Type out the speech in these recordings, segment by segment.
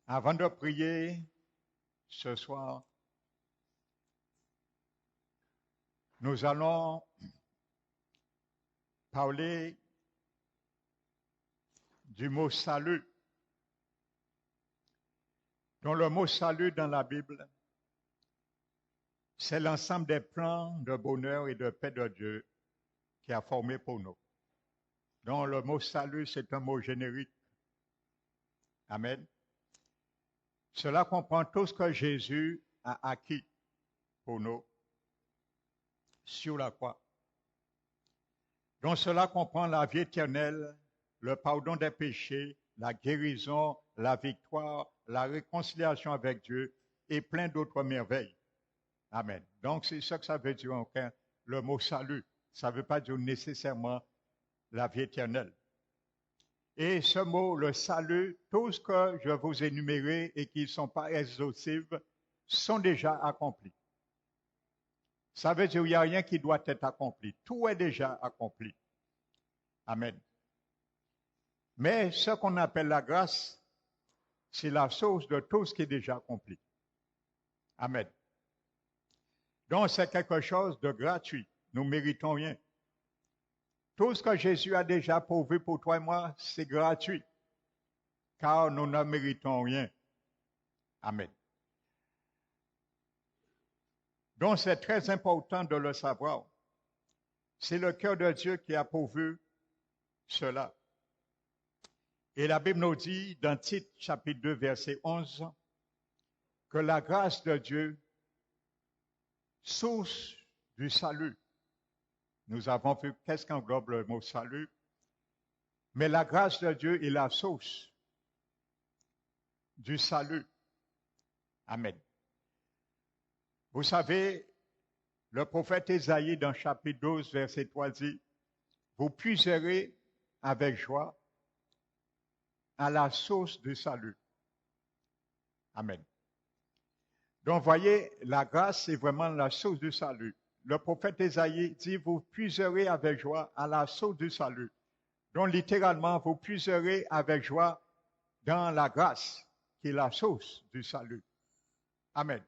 Avant de prier ce soir, nous allons parler du mot salut. Dont le mot salut dans la Bible, c'est l'ensemble des plans de bonheur et de paix de Dieu qui a formé pour nous. Donc le mot salut, c'est un mot générique. Amen. Cela comprend tout ce que Jésus a acquis pour nous sur la croix. Donc cela comprend la vie éternelle, le pardon des péchés, la guérison, la victoire, la réconciliation avec Dieu et plein d'autres merveilles. Amen. Donc c'est ça que ça veut dire encore, le mot salut. Ça ne veut pas dire nécessairement la vie éternelle. Et ce mot, le salut, tout ce que je vous ai énuméré et qui ne sont pas exhaustifs, sont déjà accomplis. Ça veut dire qu'il n'y a rien qui doit être accompli. Tout est déjà accompli. Amen. Mais ce qu'on appelle la grâce, c'est la source de tout ce qui est déjà accompli. Amen. Donc c'est quelque chose de gratuit. Nous ne méritons rien. Tout ce que Jésus a déjà pourvu pour toi et moi, c'est gratuit. Car nous ne méritons rien. Amen. Donc c'est très important de le savoir. C'est le cœur de Dieu qui a pourvu cela. Et la Bible nous dit dans Tite chapitre 2 verset 11 que la grâce de Dieu, source du salut. Nous avons vu qu'est-ce qu'englobe le mot salut, mais la grâce de Dieu est la source du salut. Amen. Vous savez, le prophète Ésaïe dans chapitre 12 verset 3 dit, vous puiserez avec joie à la source du salut. Amen. Donc, voyez, la grâce, c'est vraiment la source du salut. Le prophète Ésaïe dit, vous puiserez avec joie à la source du salut. Donc, littéralement, vous puiserez avec joie dans la grâce, qui est la source du salut. Amen.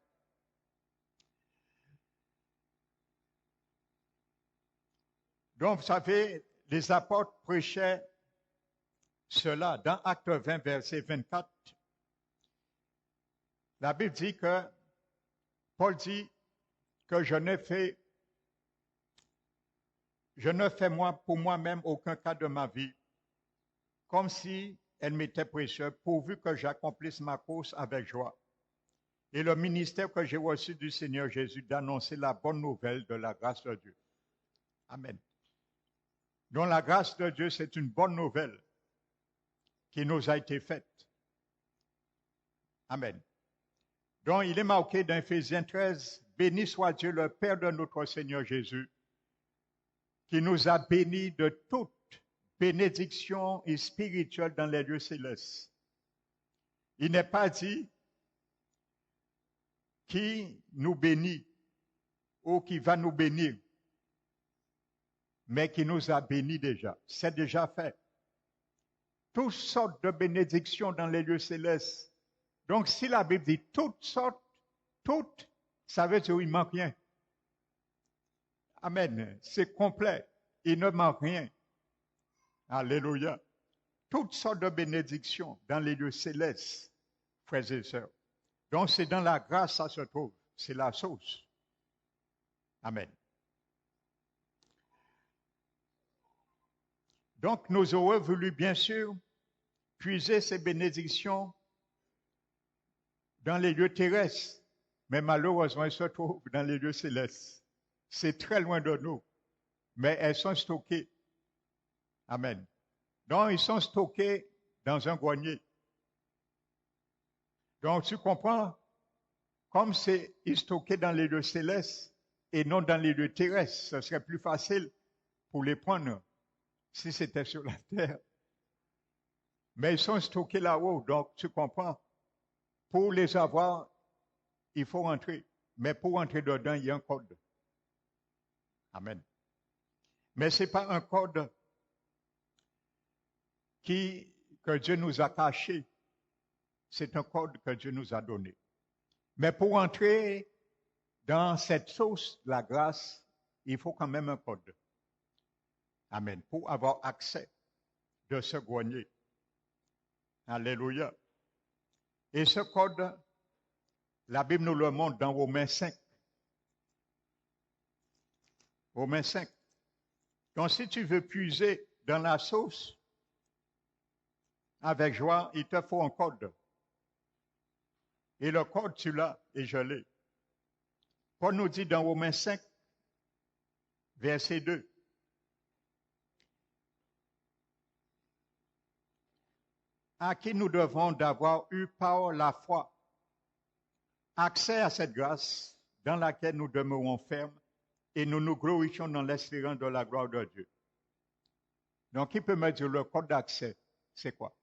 Donc, vous savez, les apôtres prêchaient cela dans Acte 20, verset 24. La Bible dit que Paul dit que je ne fais moi pour moi-même aucun cas de ma vie, comme si elle m'était précieuse, pourvu que j'accomplisse ma course avec joie. Et le ministère que j'ai reçu du Seigneur Jésus d'annoncer la bonne nouvelle de la grâce de Dieu. Amen. Donc la grâce de Dieu, c'est une bonne nouvelle qui nous a été faite. Amen. Donc il est marqué dans Éphésiens 13, béni soit Dieu le Père de notre Seigneur Jésus, qui nous a bénis de toute bénédiction et spirituelle dans les lieux célestes. Il n'est pas dit qui nous bénit ou qui va nous bénir, mais qui nous a bénis déjà. C'est déjà fait. Toutes sortes de bénédictions dans les lieux célestes. Donc si la Bible dit toutes sortes, toutes, ça veut dire qu'il ne manque rien. Amen. C'est complet. Il ne manque rien. Alléluia. Toutes sortes de bénédictions dans les lieux célestes, frères et sœurs. Donc c'est dans la grâce ça se trouve. C'est la source. Amen. Donc nous aurions voulu bien sûr puiser ces bénédictions dans les lieux terrestres, mais malheureusement elles se trouvent dans les lieux célestes. C'est très loin de nous, mais elles sont stockées. Amen. Donc ils sont stockés dans un grenier. Donc tu comprends, comme c'est stocké dans les lieux célestes et non dans les lieux terrestres, ce serait plus facile pour les prendre si c'était sur la terre. Mais ils sont stockés là-haut, donc tu comprends. Pour les avoir, il faut rentrer. Mais pour rentrer dedans, il y a un code. Amen. Mais ce n'est pas un code que Dieu nous a caché. C'est un code que Dieu nous a donné. Mais pour entrer dans cette sauce de la grâce, il faut quand même un code. Amen. Pour avoir accès de ce grenier. Alléluia. Et ce code, la Bible nous le montre dans Romains 5. Romains 5. Donc si tu veux puiser dans la sauce avec joie, il te faut un code. Et le code, tu l'as et je l'ai. Paul nous dit dans Romains 5, verset 2. À qui nous devons d'avoir eu par la foi accès à cette grâce dans laquelle nous demeurons fermes et nous nous glorifions dans l'espérance de la gloire de Dieu. Donc, qui peut me dire le code d'accès, c'est quoi?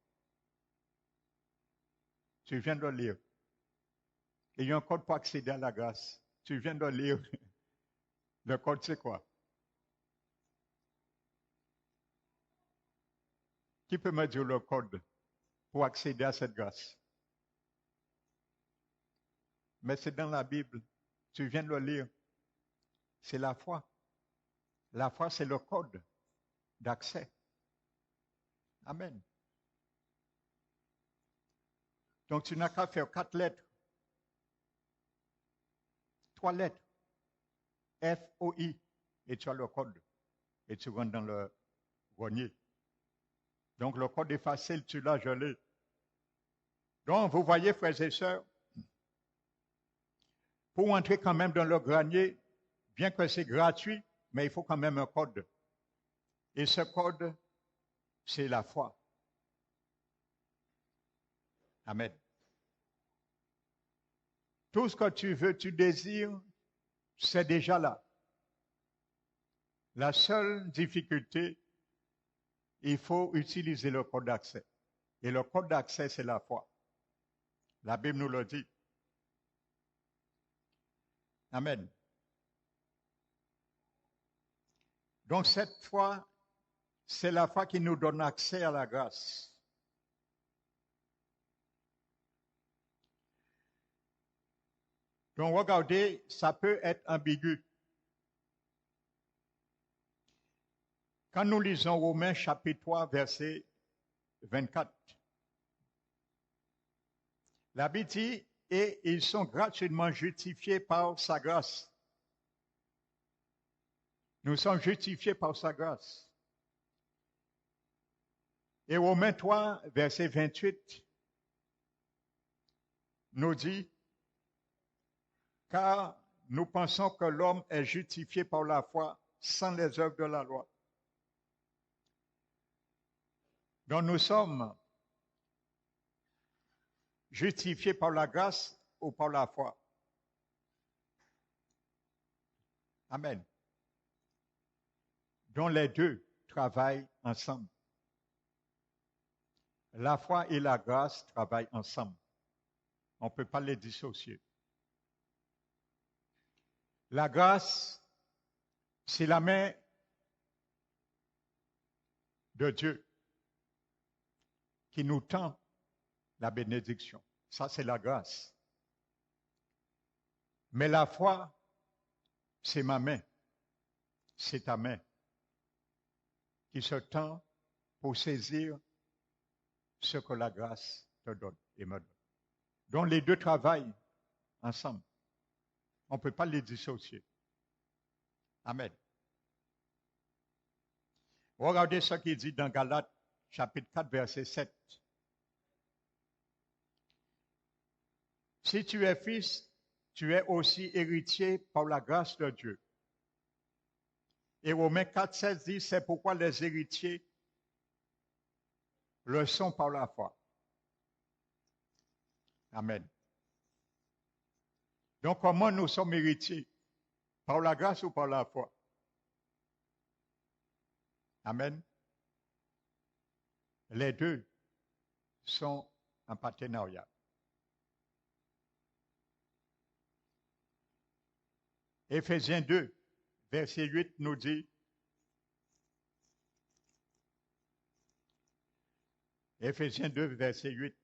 Tu viens de le lire. Il y a un code pour accéder à la grâce. Tu viens de lire. Le code, c'est quoi? Qui peut me dire le code pour accéder à cette grâce? Mais c'est dans la Bible. Tu viens de le lire. C'est la foi. La foi, c'est le code d'accès. Amen. Donc, tu n'as qu'à faire 4 lettres. 3 lettres. F-O-I. Et tu as le code. Et tu rentres dans le grenier. Donc, le code est facile. Tu l'as, je l'ai. Donc, vous voyez, frères et sœurs, pour entrer quand même dans le grenier, bien que c'est gratuit, mais il faut quand même un code. Et ce code, c'est la foi. Amen. Tout ce que tu veux, tu désires, c'est déjà là. La seule difficulté, il faut utiliser le code d'accès. Et le code d'accès, c'est la foi. La Bible nous le dit. Amen. Donc cette foi, c'est la foi qui nous donne accès à la grâce. Donc regardez, ça peut être ambigu. Quand nous lisons Romains chapitre 3, verset 24, la Bible dit, et ils sont gratuitement justifiés par sa grâce. Nous sommes justifiés par sa grâce. Et Romains 3, verset 28, nous dit, car nous pensons que l'homme est justifié par la foi sans les œuvres de la loi. Donc nous sommes justifiés par la grâce ou par la foi. Amen. Donc les deux travaillent ensemble. La foi et la grâce travaillent ensemble. On ne peut pas les dissocier. La grâce, c'est la main de Dieu qui nous tend la bénédiction. Ça, c'est la grâce. Mais la foi, c'est ma main, c'est ta main qui se tend pour saisir ce que la grâce te donne et me donne. Donc les deux travaillent ensemble. On ne peut pas les dissocier. Amen. Regardez ce qu'il dit dans Galates, chapitre 4, verset 7. Si tu es fils, tu es aussi héritier par la grâce de Dieu. Et Romains 4, 16 dit, c'est pourquoi les héritiers le sont par la foi. Amen. Donc, comment nous sommes héritiers? Par la grâce ou par la foi? Amen. Les deux sont en partenariat. Éphésiens 2, verset 8 nous dit, Éphésiens 2, verset 8,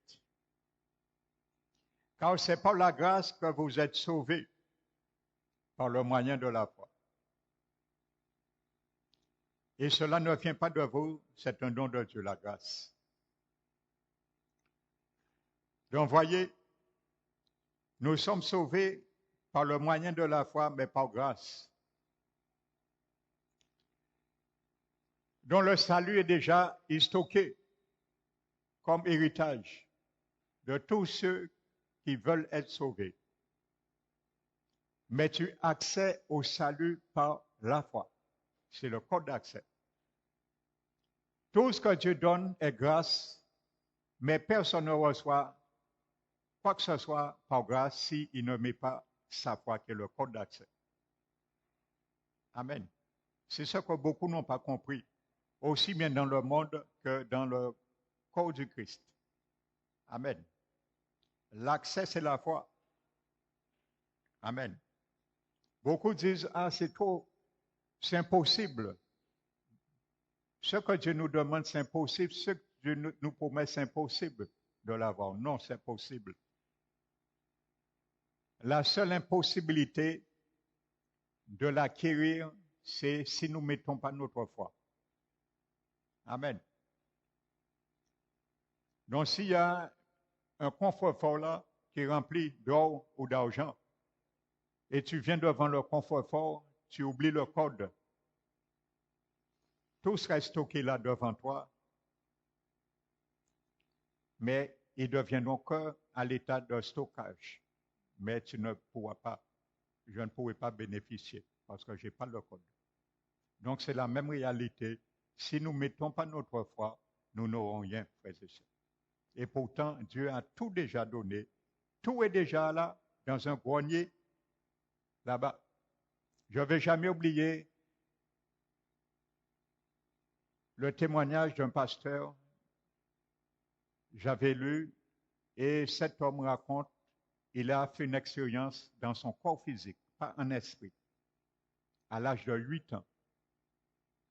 Car c'est par la grâce que vous êtes sauvés, par le moyen de la foi. Et cela ne vient pas de vous, c'est un don de Dieu, la grâce. Donc, voyez, nous sommes sauvés par le moyen de la foi, mais par grâce. Donc, le salut est déjà stocké comme héritage de tous ceux qui veulent être sauvés. Mais tu as accès au salut par la foi. C'est le code d'accès. Tout ce que Dieu donne est grâce, mais personne ne reçoit quoi que ce soit par grâce s'il ne met pas sa foi, qui est le code d'accès. Amen. C'est ce que beaucoup n'ont pas compris, aussi bien dans le monde que dans le corps du Christ. Amen. L'accès, c'est la foi. Amen. Beaucoup disent, ah, c'est trop, c'est impossible. Ce que Dieu nous demande, c'est impossible. Ce que Dieu nous promet, c'est impossible de l'avoir. Non, c'est possible. La seule impossibilité de l'acquérir, c'est si nous ne mettons pas notre foi. Amen. Donc, s'il y a un coffre-fort là qui est rempli d'or ou d'argent, et tu viens devant le coffre-fort, tu oublies le code. Tout serait stocké là devant toi, mais il devient donc à l'état de stockage. Mais tu ne pourras pas, je ne pourrai pas bénéficier parce que je n'ai pas le code. Donc c'est la même réalité. Si nous ne mettons pas notre foi, nous n'aurons rien, frères et sœurs. Et pourtant, Dieu a tout déjà donné. Tout est déjà là, dans un grenier, là-bas. Je ne vais jamais oublier le témoignage d'un pasteur. J'avais lu, et cet homme raconte, il a fait une expérience dans son corps physique, pas en esprit. À l'âge de 8 ans,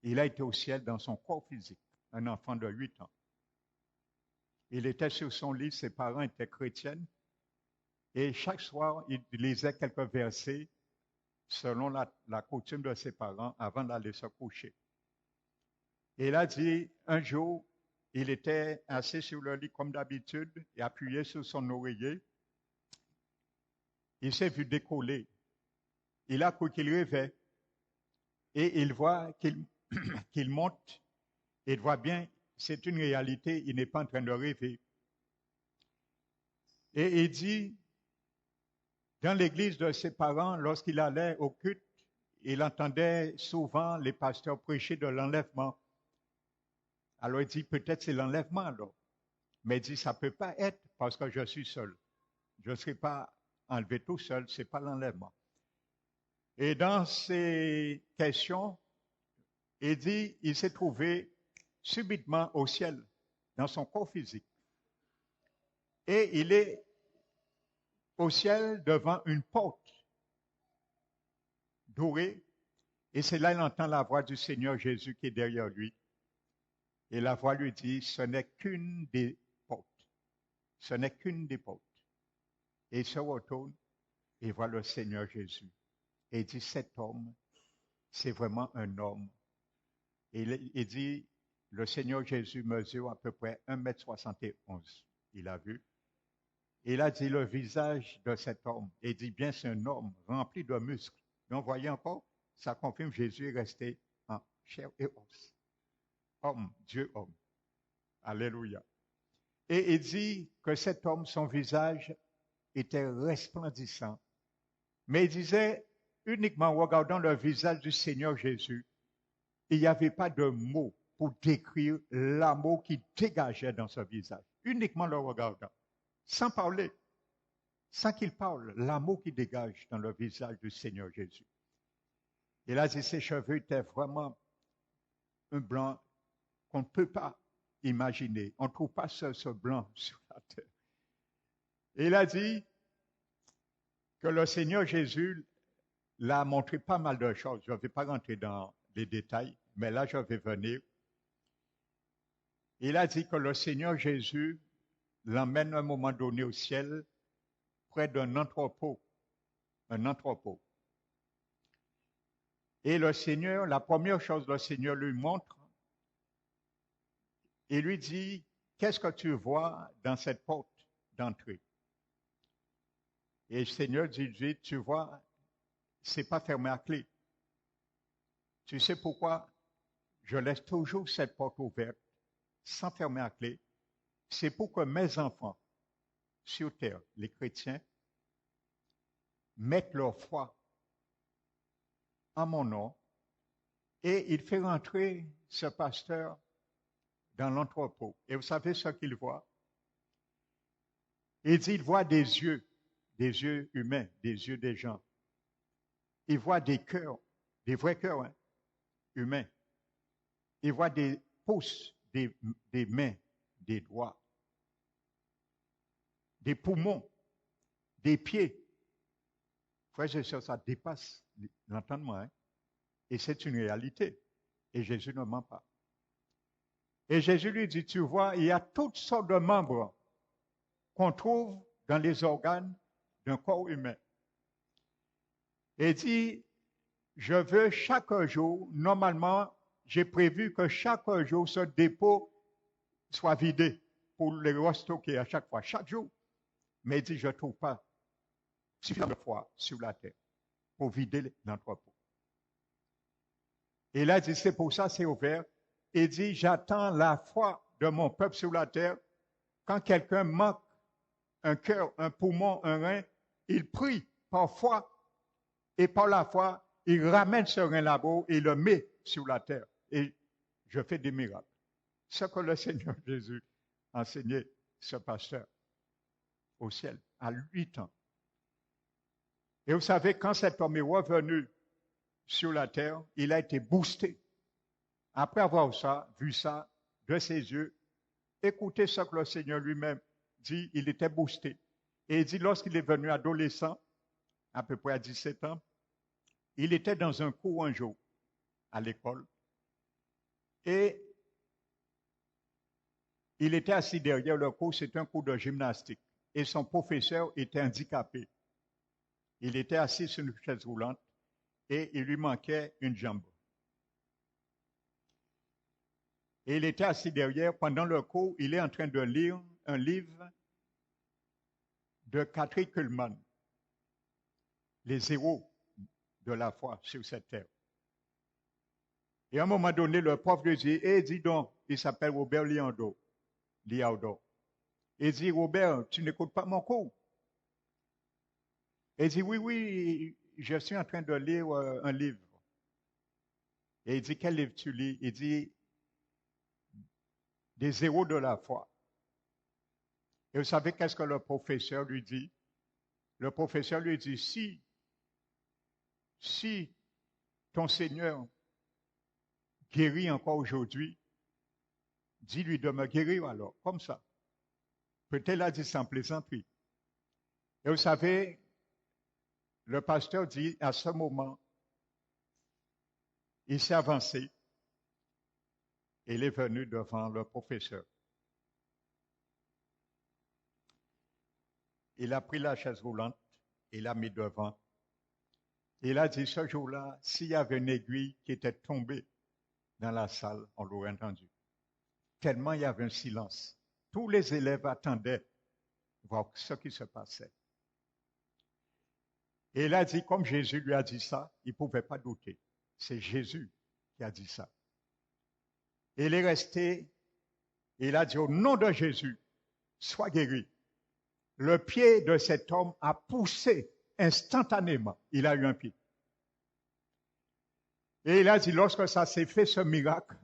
il a été au ciel dans son corps physique, un enfant de 8 ans. Il était sur son lit, ses parents étaient chrétiens, et chaque soir, il lisait quelques versets selon la coutume de ses parents avant d'aller se coucher. Et il a dit, un jour, il était assis sur le lit comme d'habitude et appuyé sur son oreiller. Il s'est vu décoller. Il a cru qu'il rêvait. Et il voit qu'il monte. Il voit bien, c'est une réalité, il n'est pas en train de rêver. Et il dit, dans l'église de ses parents, lorsqu'il allait au culte, il entendait souvent les pasteurs prêcher de l'enlèvement. Alors il dit, peut-être c'est l'enlèvement alors. Mais il dit, ça ne peut pas être parce que je suis seul. Je ne serai pas enlevé tout seul, ce n'est pas l'enlèvement. Et dans ces questions, il dit, il s'est trouvé subitement au ciel, dans son corps physique. Et il est au ciel devant une porte dorée. Et c'est là qu'il entend la voix du Seigneur Jésus qui est derrière lui. Et la voix lui dit, ce n'est qu'une des portes. Ce n'est qu'une des portes. Et il se retourne et voit le Seigneur Jésus. Et il dit, cet homme, c'est vraiment un homme. Et il dit, le Seigneur Jésus mesure à peu près 1,71 m. Il a vu. Il a dit le visage de cet homme. Et il dit bien, c'est un homme rempli de muscles. Donc, voyez encore, ça confirme Jésus est resté en chair et os. Homme, Dieu homme. Alléluia. Et il dit que cet homme, son visage était resplendissant. Mais il disait, uniquement en regardant le visage du Seigneur Jésus, il n'y avait pas de mots pour décrire l'amour qui dégageait dans ce visage. Uniquement le regardant, sans parler, sans qu'il parle, l'amour qui dégage dans le visage du Seigneur Jésus. Et là, ses cheveux étaient vraiment un blanc qu'on ne peut pas imaginer. On ne trouve pas ce blanc sur la terre. Et il a dit que le Seigneur Jésus l'a montré pas mal de choses. Je ne vais pas rentrer dans les détails, mais là, je vais venir. Il a dit que le Seigneur Jésus l'emmène à un moment donné au ciel près d'un entrepôt, un entrepôt. Et le Seigneur, la première chose que le Seigneur lui montre, il lui dit, qu'est-ce que tu vois dans cette porte d'entrée? Et le Seigneur dit, tu vois, c'est pas fermé à clé. Tu sais pourquoi je laisse toujours cette porte ouverte, sans fermer à clé? C'est pour que mes enfants sur terre, les chrétiens, mettent leur foi en mon nom, et il fait rentrer ce pasteur dans l'entrepôt. Et vous savez ce qu'il voit? Il dit, il voit des yeux humains, des yeux des gens. Il voit des cœurs, des vrais cœurs humains. Il voit des pouces, des mains, des doigts, des poumons, des pieds. Frères et sœurs, ça dépasse l'entendement. Et c'est une réalité. Et Jésus ne ment pas. Et Jésus lui dit, tu vois, il y a toutes sortes de membres qu'on trouve dans les organes d'un corps humain. Et il dit, je veux chaque jour, normalement, j'ai prévu que chaque jour, ce dépôt soit vidé pour les restocker à chaque fois, chaque jour. Mais il dit, je ne trouve pas suffisamment de foi sur la terre pour vider l'entrepôt. Et là, il dit, c'est pour ça, c'est ouvert. Il dit, j'attends la foi de mon peuple sur la terre. Quand quelqu'un manque un cœur, un poumon, un rein, il prie par foi. Et par la foi, il ramène ce rein là-bas et le met sur la terre. Et je fais des miracles. Ce que le Seigneur Jésus a enseigné ce pasteur au ciel à 8 ans. Et vous savez, quand cet homme est revenu sur la terre, il a été boosté. Après avoir vu ça de ses yeux, écoutez ce que le Seigneur lui-même dit, il était boosté. Et il dit, lorsqu'il est venu adolescent, à peu près à 17 ans, il était dans un cours un jour à l'école et il était assis derrière le cours, c'était un cours de gymnastique et son professeur était handicapé. Il était assis sur une chaise roulante et il lui manquait une jambe. Et il était assis derrière. Pendant le cours, il est en train de lire un livre de Kathryn Kuhlman, Les héros de la foi sur cette terre. Et à un moment donné, le prof lui dit, dis donc, il s'appelle Robert Liaudo. Il dit, Robert, tu n'écoutes pas mon cours? Il dit, oui, je suis en train de lire un livre. Et il dit, quel livre tu lis? Il dit, Des héros de la foi. Et vous savez qu'est-ce que le professeur lui dit? Le professeur lui dit, si ton Seigneur guérit encore aujourd'hui, dis-lui de me guérir alors, comme ça. Peut-être a dit sans plaisanterie. Et vous savez, le pasteur dit, à ce moment, il s'est avancé et il est venu devant le professeur. Il a pris la chaise roulante, il l'a mis devant. Il a dit, ce jour-là, s'il y avait une aiguille qui était tombée dans la salle, on l'aurait entendu. Tellement il y avait un silence. Tous les élèves attendaient voir ce qui se passait. Et il a dit, comme Jésus lui a dit ça, il ne pouvait pas douter. C'est Jésus qui a dit ça. Et il est resté, et il a dit, au nom de Jésus, sois guéri. Le pied de cet homme a poussé instantanément. Il a eu un pied. Et il a dit, lorsque ça s'est fait, ce miracle,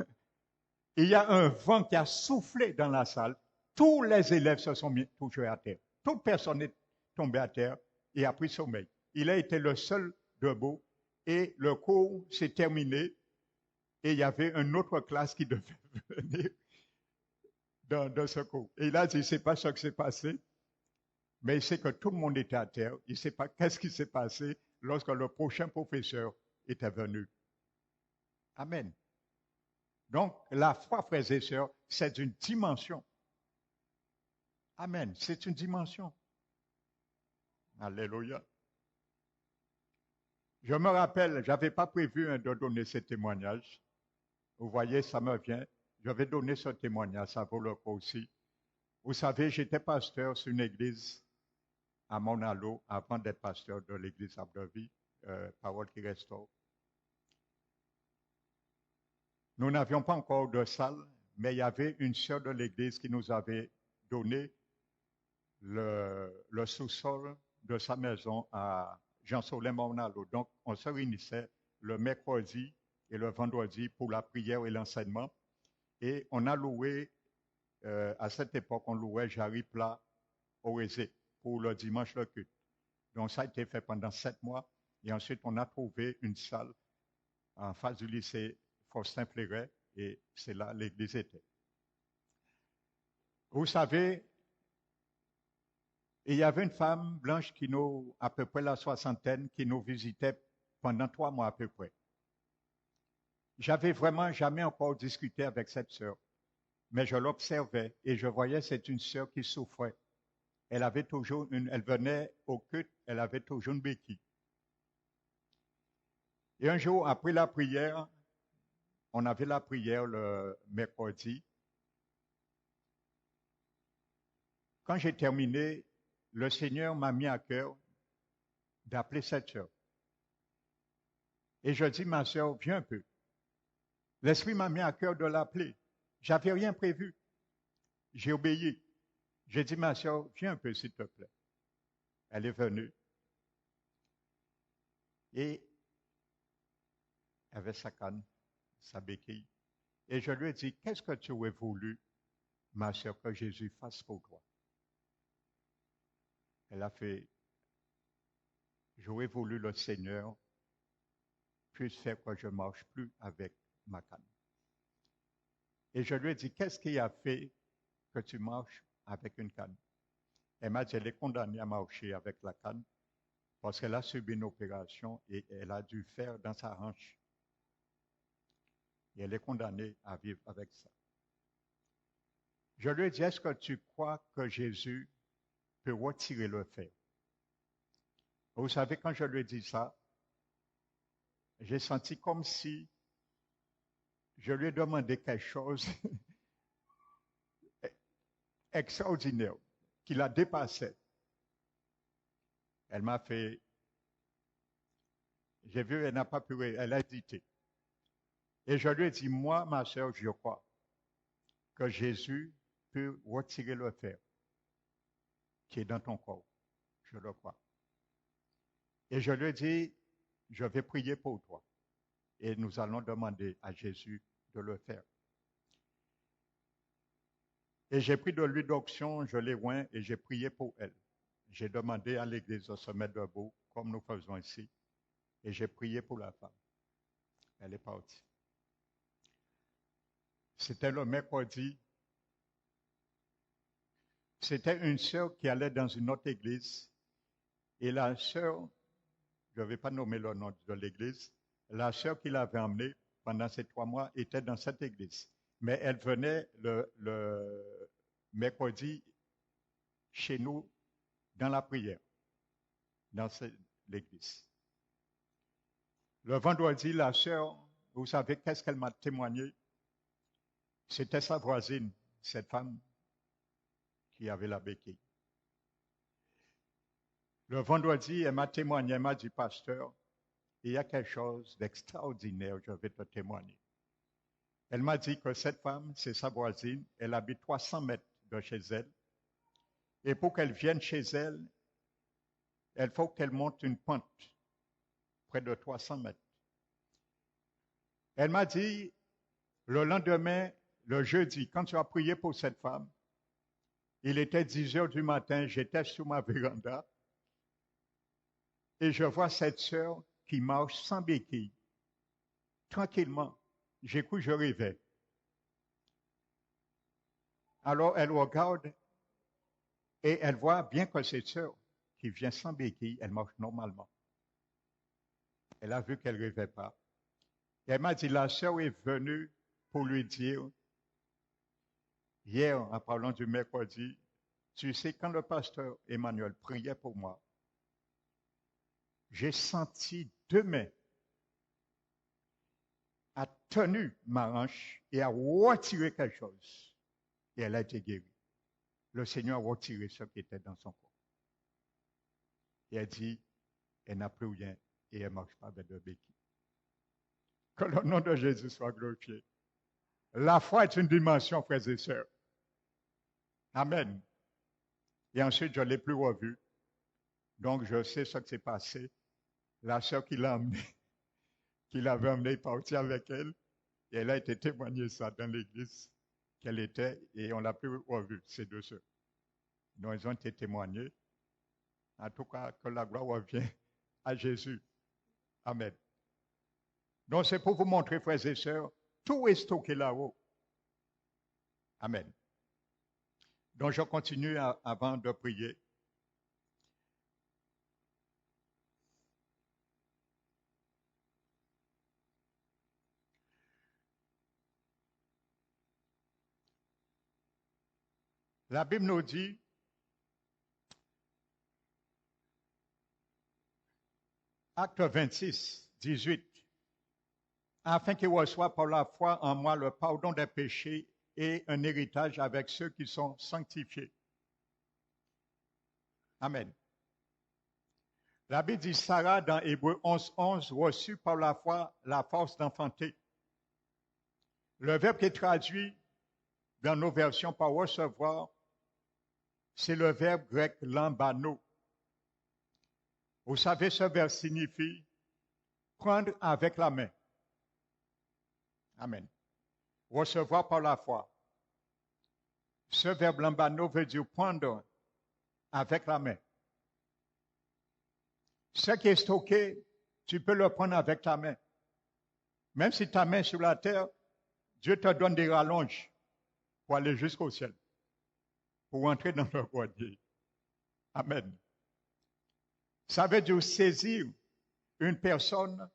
il y a un vent qui a soufflé dans la salle. Tous les élèves se sont mis touchés à terre. Toute personne est tombée à terre et a pris sommeil. Il a été le seul debout et le cours s'est terminé et il y avait une autre classe qui devait venir dans ce cours. Et il a dit, c'est pas ce qui s'est passé, mais il sait que tout le monde était à terre. Il ne sait pas qu'est-ce qui s'est passé lorsque le prochain professeur était venu. Amen. Donc, la foi, frères et sœurs, c'est une dimension. Amen. C'est une dimension. Alléluia. Je me rappelle, je n'avais pas prévu de donner ce témoignage. Vous voyez, ça me vient. Je vais donner ce témoignage, ça vaut le coup aussi. Vous savez, j'étais pasteur sur une église à Monalo avant d'être pasteur de l'église Arbre de Vie, Parole qui restaure. Nous n'avions pas encore de salle, mais il y avait une sœur de l'église qui nous avait donné le sous-sol de sa maison à Jean-Solin Monalo. Donc, on se réunissait le mercredi et le vendredi pour la prière et l'enseignement. Et on a loué, à cette époque, on louait Jarry Plat au Rézé pour le dimanche le culte. Donc, ça a été fait pendant 7 mois. Et ensuite, on a trouvé une salle en face du lycée Faustin Fleuret, et c'est là l'église était. Vous savez, il y avait une femme blanche qui nous, à peu près la soixantaine, qui nous visitait pendant 3 mois à peu près. J'avais vraiment jamais encore discuté avec cette sœur, mais je l'observais et je voyais que c'est une sœur qui souffrait. Elle avait toujours elle venait au culte, elle avait toujours une béquille. Et un jour, après la prière, on avait la prière le mercredi. Quand j'ai terminé, le Seigneur m'a mis à cœur d'appeler cette sœur. Et je dis, ma sœur, viens un peu. L'Esprit m'a mis à cœur de l'appeler. J'avais rien prévu. J'ai obéi. J'ai dit, ma sœur, viens un peu, s'il te plaît. Elle est venue. Et elle avait sa canne, sa béquille. Et je lui ai dit, qu'est-ce que tu aurais voulu, ma sœur, que Jésus fasse pour toi? Elle a fait, j'aurais voulu le Seigneur puisse faire que je ne marche plus avec ma canne. Et je lui ai dit, qu'est-ce qui a fait que tu marches avec une canne? Elle m'a dit, elle est condamnée à marcher avec la canne parce qu'elle a subi une opération et elle a dû faire dans sa hanche. Et elle est condamnée à vivre avec ça. Je lui ai dit, est-ce que tu crois que Jésus peut retirer le fer? Vous savez, quand je lui ai dit ça, j'ai senti comme si je lui ai demandé quelque chose extraordinaire, qui la dépassait. Elle m'a fait, j'ai vu, elle n'a pas pu, elle a hésité. Et je lui ai dit, moi, ma sœur, je crois que Jésus peut retirer le fer qui est dans ton corps. Je le crois. Et je lui ai dit, je vais prier pour toi. Et nous allons demander à Jésus de le faire. Et j'ai pris de l'huile d'onction, je l'ai oint et j'ai prié pour elle. J'ai demandé à l'église de se mettre debout, comme nous faisons ici. Et j'ai prié pour la femme. Elle est partie. C'était le mercredi. C'était une sœur qui allait dans une autre église. Et la sœur, je ne vais pas nommer le nom de l'église, la sœur qui l'avait emmenée pendant ces 3 mois était dans cette église. Mais elle venait le mercredi chez nous dans la prière, dans l'église. Le vendredi, la sœur, vous savez qu'est-ce qu'elle m'a témoigné? C'était sa voisine, cette femme qui avait la béquille. Le vendredi, elle m'a témoigné, elle m'a dit, pasteur, il y a quelque chose d'extraordinaire, je vais te témoigner. Elle m'a dit que cette femme, c'est sa voisine, elle habite 300 mètres de chez elle. Et pour qu'elle vienne chez elle, il faut qu'elle monte une pente, près de 300 mètres. Elle m'a dit, le lendemain, le jeudi, quand tu as prié pour cette femme, il était 10 heures du matin, j'étais sur ma véranda, et je vois cette sœur qui marche sans béquille, tranquillement. J'ai cru que je rêvais. Alors elle regarde et elle voit bien que cette sœur qui vient sans béquille, elle marche normalement. Elle a vu qu'elle ne rêvait pas. Et elle m'a dit, la sœur est venue pour lui dire, hier, en parlant du mercredi, tu sais, quand le pasteur Emmanuel priait pour moi, j'ai senti deux mains a tenu ma hanche et a retiré quelque chose. Et elle a été guérie. Le Seigneur a retiré ce qui était dans son corps. Et elle dit, elle n'a plus rien et elle ne marche pas avec de béquilles. Que le nom de Jésus soit glorifié. La foi est une dimension, frères et sœurs. Amen. Et ensuite, je ne l'ai plus revu. Donc, je sais ce qui s'est passé. La sœur qui l'a amené, qui l'avait amené, est partie avec elle. Et elle a été témoignée ça dans l'église qu'elle était. Et on l'a plus revu, ces deux sœurs. Donc, ils ont été témoignés. En tout cas, que la gloire revienne à Jésus. Amen. Donc, c'est pour vous montrer, frères et sœurs, tout est stocké là-haut. Amen. Donc, je continue avant de prier. La Bible nous dit, Acte 26, 18, afin qu'il reçoive par la foi en moi le pardon des péchés et un héritage avec ceux qui sont sanctifiés. Amen. La Bible dit, Sarah, dans Hébreux 11, 11, reçut par la foi la force d'enfanter. Le verbe qui est traduit dans nos versions par recevoir, c'est le verbe grec lambano. Vous savez, ce verbe signifie prendre avec la main. Amen. Recevoir par la foi. Ce verbe lambano veut dire prendre avec la main. Ce qui est stocké, tu peux le prendre avec ta main. Même si ta main est sur la terre, Dieu te donne des rallonges pour aller jusqu'au ciel, pour entrer dans le grenier. Amen. Ça veut dire saisir une personne,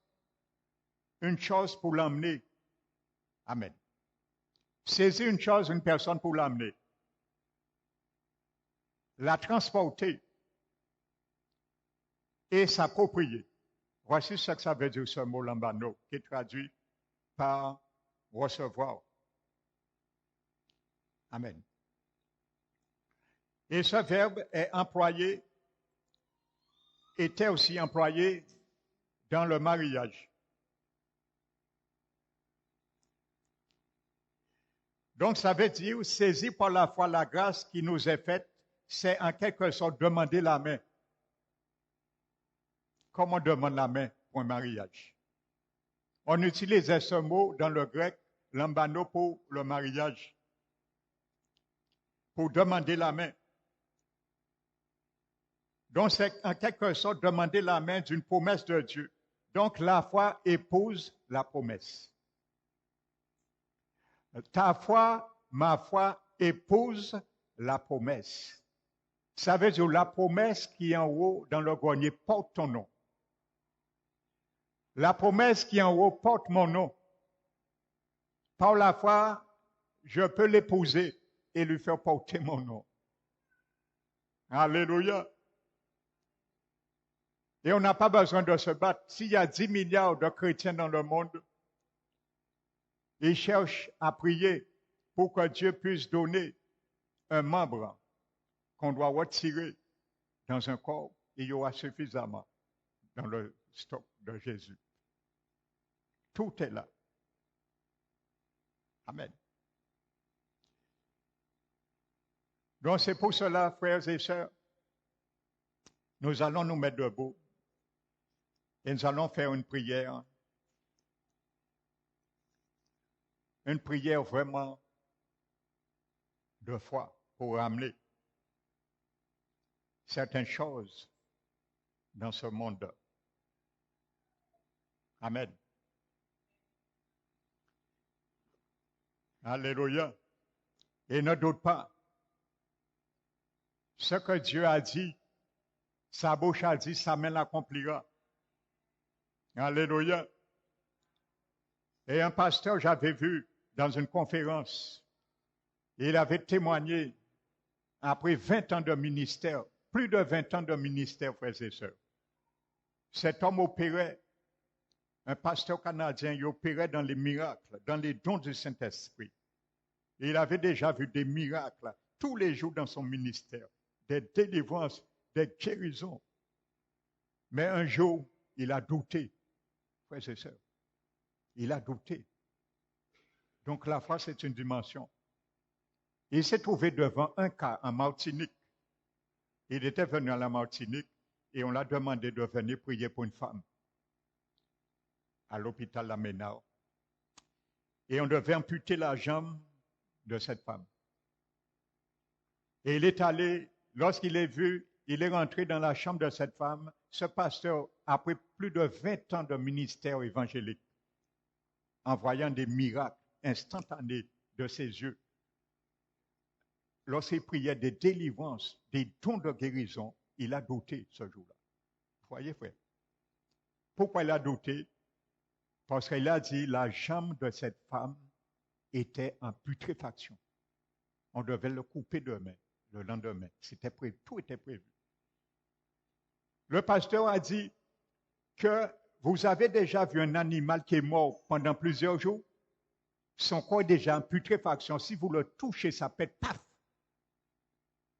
une chose pour l'emmener. Amen. Saisir une chose, une personne pour l'emmener. La transporter et s'approprier. Voici ce que ça veut dire ce mot lambano, qui est traduit par recevoir. Amen. Et ce verbe est employé, était aussi employé dans le mariage. Donc, ça veut dire, saisir par la foi la grâce qui nous est faite, c'est en quelque sorte demander la main. Comme on demande la main pour un mariage. On utilisait ce mot dans le grec, lambano, pour le mariage. Pour demander la main. Donc, c'est en quelque sorte demander la main d'une promesse de Dieu. Donc, la foi épouse la promesse. Ta foi, ma foi, épouse la promesse. Ça veut dire la promesse qui est en haut dans le grenier porte ton nom. La promesse qui est en haut porte mon nom. Par la foi, je peux l'épouser et lui faire porter mon nom. Alléluia. Et on n'a pas besoin de se battre. S'il y a 10 milliards de chrétiens dans le monde, ils cherchent à prier pour que Dieu puisse donner un membre qu'on doit retirer dans un corps. Il y aura suffisamment dans le stock de Jésus. Tout est là. Amen. Donc c'est pour cela, frères et sœurs, nous allons nous mettre debout et nous allons faire une prière vraiment de foi pour ramener certaines choses dans ce monde. Amen. Alléluia. Et ne doute pas. Ce que Dieu a dit, sa bouche a dit, sa main l'accomplira. Alléluia. Et un pasteur, j'avais vu dans une conférence, il avait témoigné après 20 ans de ministère, plus de 20 ans de ministère, frères et sœurs. Cet homme opérait, un pasteur canadien, il opérait dans les miracles, dans les dons du Saint-Esprit. Et il avait déjà vu des miracles tous les jours dans son ministère, des délivrances, des guérisons. Mais un jour, il a douté, frères et sœurs. Il a douté. Donc la foi, c'est une dimension. Il s'est trouvé devant un cas en Martinique. Il était venu à la Martinique et on l'a demandé de venir prier pour une femme à l'hôpital La Ménard. Et on devait amputer la jambe de cette femme. Et il est allé, lorsqu'il est vu, il est rentré dans la chambre de cette femme. Ce pasteur, après plus de 20 ans de ministère évangélique, en voyant des miracles instantanés de ses yeux, lorsqu'il priait des délivrances, des dons de guérison, il a douté ce jour-là. Vous voyez, frère? Pourquoi il a douté? Parce qu'il a dit la jambe de cette femme était en putréfaction. On devait le couper demain, le lendemain. C'était prévu, tout était prévu. Le pasteur a dit que vous avez déjà vu un animal qui est mort pendant plusieurs jours. Son corps est déjà en putréfaction. Si vous le touchez, ça pète, paf!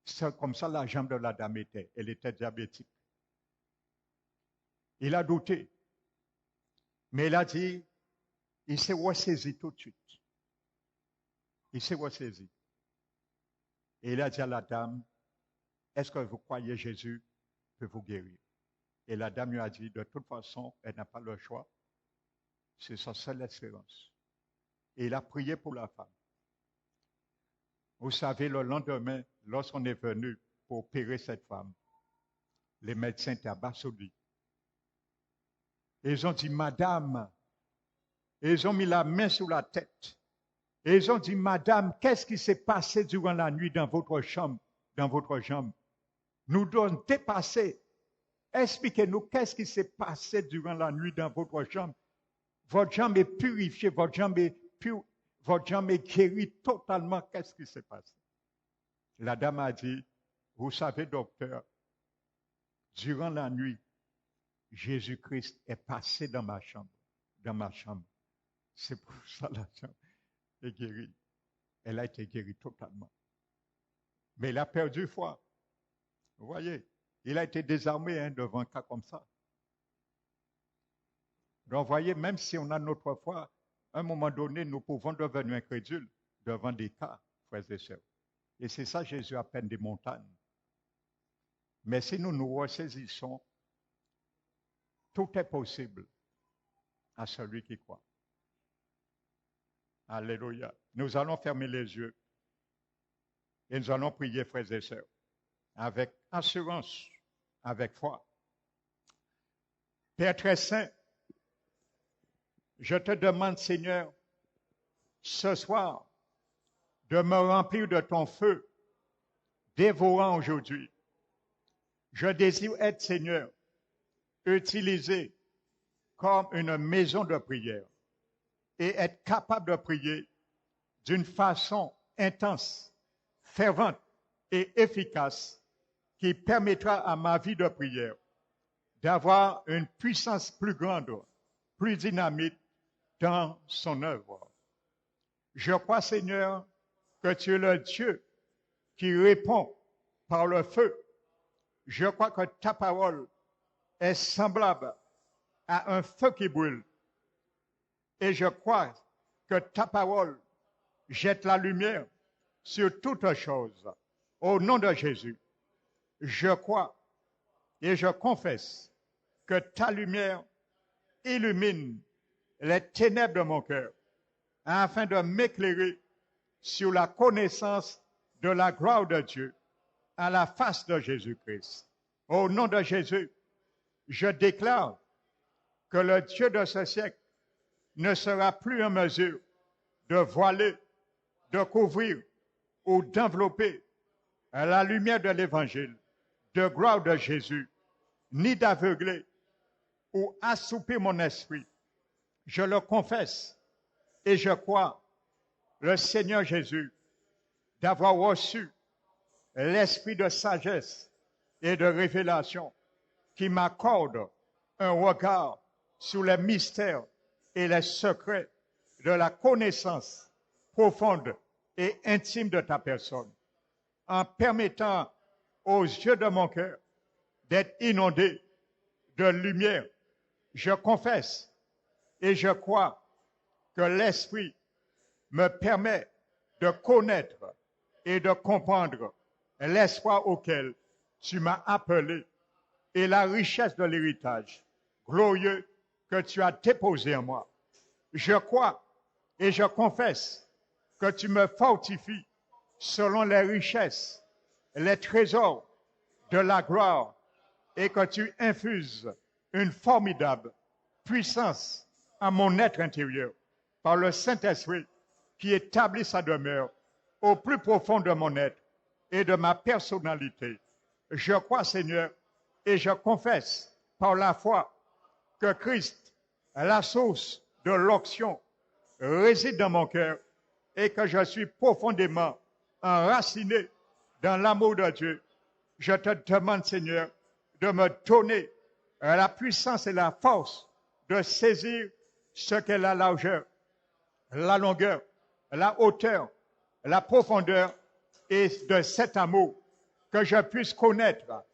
C'est comme ça la jambe de la dame était. Elle était diabétique. Il a douté. Mais il a dit, il s'est ressaisi tout de suite. Il s'est ressaisi. Et il a dit à la dame, est-ce que vous croyez Jésus peut vous guérir? Et la dame lui a dit, de toute façon, elle n'a pas le choix. C'est sa seule espérance. Et il a prié pour la femme. Vous savez, le lendemain, lorsqu'on est venu pour opérer cette femme, les médecins étaient abasourdis. Ils ont dit, madame, et ils ont mis la main sur la tête. Et ils ont dit, madame, qu'est-ce qui s'est passé durant la nuit dans votre chambre, dans votre jambe? Nous devons dépasser. Expliquez-nous qu'est-ce qui s'est passé durant la nuit dans votre jambe. Votre jambe est purifiée, votre jambe est guérie totalement. Qu'est-ce qui s'est passé? La dame a dit, vous savez, docteur, durant la nuit, Jésus-Christ est passé dans ma chambre. C'est pour ça la jambe est guérie. Elle a été guérie totalement. Mais il a perdu foi. Vous voyez, il a été désarmé devant un cas comme ça. Donc, vous voyez, même si on a notre foi, à un moment donné, nous pouvons devenir incrédules devant des cas, frères et sœurs. Et c'est ça, Jésus appelle des montagnes. Mais si nous nous ressaisissons, tout est possible à celui qui croit. Alléluia. Nous allons fermer les yeux et nous allons prier, frères et sœurs, avec assurance, avec foi. Père très saint, je te demande, Seigneur, ce soir, de me remplir de ton feu dévorant aujourd'hui. Je désire être, Seigneur, utilisé comme une maison de prière et être capable de prier d'une façon intense, fervente et efficace qui permettra à ma vie de prière d'avoir une puissance plus grande, plus dynamique dans son œuvre. Je crois, Seigneur, que tu es le Dieu qui répond par le feu. Je crois que ta parole est semblable à un feu qui brûle. Et je crois que ta parole jette la lumière sur toutes choses. Au nom de Jésus, je crois et je confesse que ta lumière illumine les ténèbres de mon cœur afin de m'éclairer sur la connaissance de la gloire de Dieu à la face de Jésus-Christ. Au nom de Jésus, je déclare que le Dieu de ce siècle ne sera plus en mesure de voiler, de couvrir ou d'envelopper la lumière de l'Évangile, de gloire de Jésus, ni d'aveugler ou assoupir mon esprit. Je le confesse et je crois, le Seigneur Jésus, d'avoir reçu l'esprit de sagesse et de révélation qui m'accorde un regard sur les mystères et les secrets de la connaissance profonde et intime de ta personne, en permettant aux yeux de mon cœur d'être inondés de lumière. Je confesse et je crois que l'Esprit me permet de connaître et de comprendre l'espoir auquel tu m'as appelé et la richesse de l'héritage glorieux que tu as déposé en moi. Je crois et je confesse que tu me fortifies selon les richesses, les trésors de la gloire et que tu infuses une formidable puissance à mon être intérieur par le Saint-Esprit qui établit sa demeure au plus profond de mon être et de ma personnalité. Je crois, Seigneur, et je confesse par la foi que Christ, la source de l'onction, réside dans mon cœur et que je suis profondément enraciné dans l'amour de Dieu. Je te demande, Seigneur, de me donner la puissance et la force de saisir ce qu'est la largeur, la longueur, la hauteur, la profondeur et de cet amour, que je puisse connaître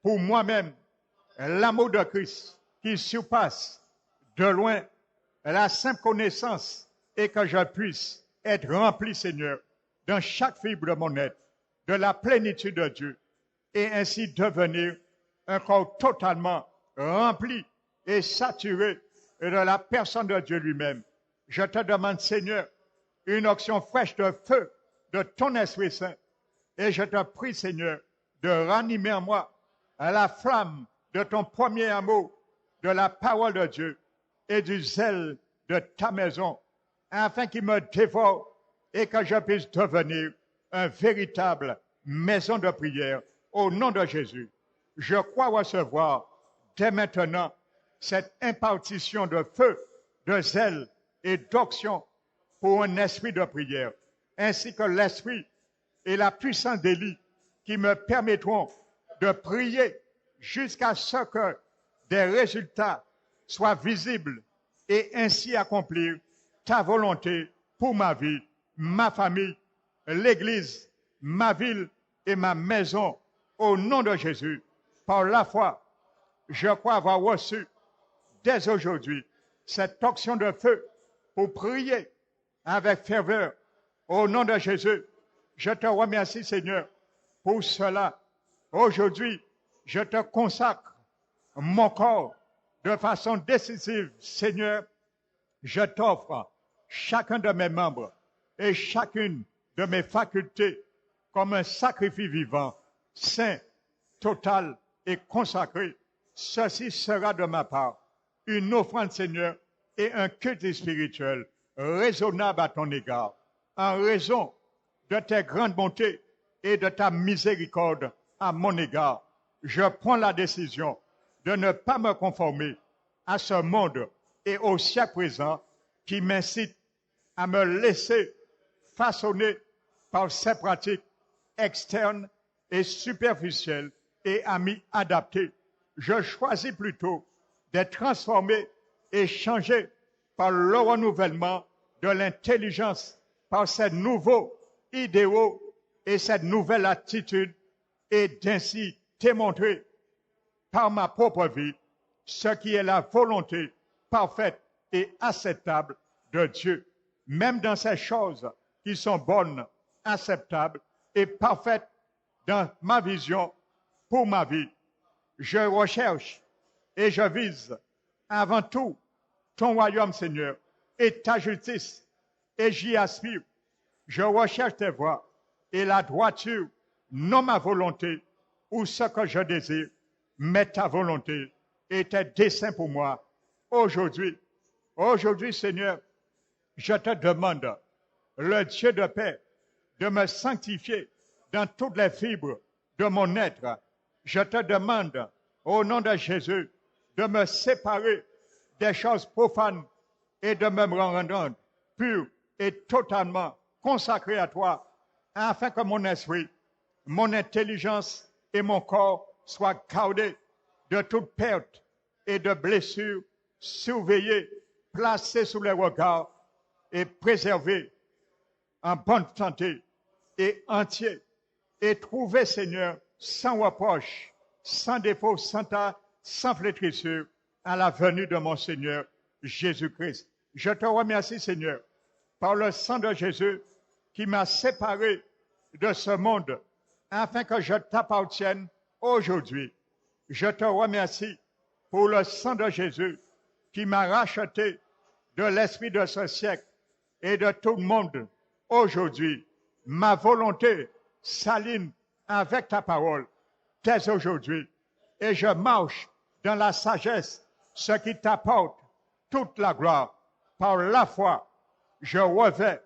pour moi-même l'amour de Christ qui surpasse de loin la simple connaissance et que je puisse être rempli, Seigneur, dans chaque fibre de mon être, de la plénitude de Dieu et ainsi devenir un corps totalement rempli et saturé de la personne de Dieu lui-même. Je te demande, Seigneur, une onction fraîche de feu de ton Esprit Saint. Et je te prie, Seigneur, de ranimer en moi la flamme de ton premier amour, de la parole de Dieu et du zèle de ta maison, afin qu'il me dévore et que je puisse devenir un véritable maison de prière au nom de Jésus. Je crois recevoir dès maintenant cette impartition de feu, de zèle et d'onction pour un esprit de prière, ainsi que l'esprit et la puissance d'Élie qui me permettront de prier jusqu'à ce que des résultats soient visibles et ainsi accomplir ta volonté pour ma vie, ma famille, l'Église, ma ville et ma maison. Au nom de Jésus, par la foi, je crois avoir reçu dès aujourd'hui cette onction de feu pour prier avec ferveur. Au nom de Jésus, je te remercie, Seigneur, pour cela. Aujourd'hui, je te consacre mon corps de façon décisive. Seigneur, je t'offre chacun de mes membres et chacune de mes facultés comme un sacrifice vivant, saint, total et consacré. Ceci sera de ma part une offrande, Seigneur, et un culte spirituel raisonnable à ton égard, en raison de tes grandes bontés et de ta miséricorde à mon égard. Je prends la décision de ne pas me conformer à ce monde et au siècle présent qui m'incite à me laisser façonner par ces pratiques externes et superficielles et à m'y adapter. Je choisis plutôt d'être transformé et changé par le renouvellement de l'intelligence, par ces nouveaux idéaux et cette nouvelle attitude, et d'ainsi démontrer par ma propre vie ce qui est la volonté parfaite et acceptable de Dieu, même dans ces choses qui sont bonnes, acceptables et parfaites dans ma vision pour ma vie. Je recherche et je vise avant tout ton royaume, Seigneur, et ta justice, et j'y aspire. Je recherche tes voies et la droiture, non ma volonté ou ce que je désire, mais ta volonté et tes desseins pour moi. Aujourd'hui, Seigneur, je te demande, le Dieu de paix, de me sanctifier dans toutes les fibres de mon être. Je te demande, au nom de Jésus, de me séparer des choses profanes et de me rendre pur et totalement consacré à toi, afin que mon esprit, mon intelligence et mon corps soient gardés de toute perte et de blessures, surveillés, placés sous les regards et préservés en bonne santé et entiers, et trouvés, Seigneur, sans reproche, sans défaut, sans flétrissure, à la venue de mon Seigneur Jésus-Christ. Je te remercie, Seigneur, par le sang de Jésus qui m'a séparé de ce monde afin que je t'appartienne aujourd'hui. Je te remercie pour le sang de Jésus qui m'a racheté de l'esprit de ce siècle et de tout le monde aujourd'hui. Ma volonté s'aligne avec ta parole dès aujourd'hui et je marche dans la sagesse, ce qui t'apporte toute la gloire. Par la foi, je revêts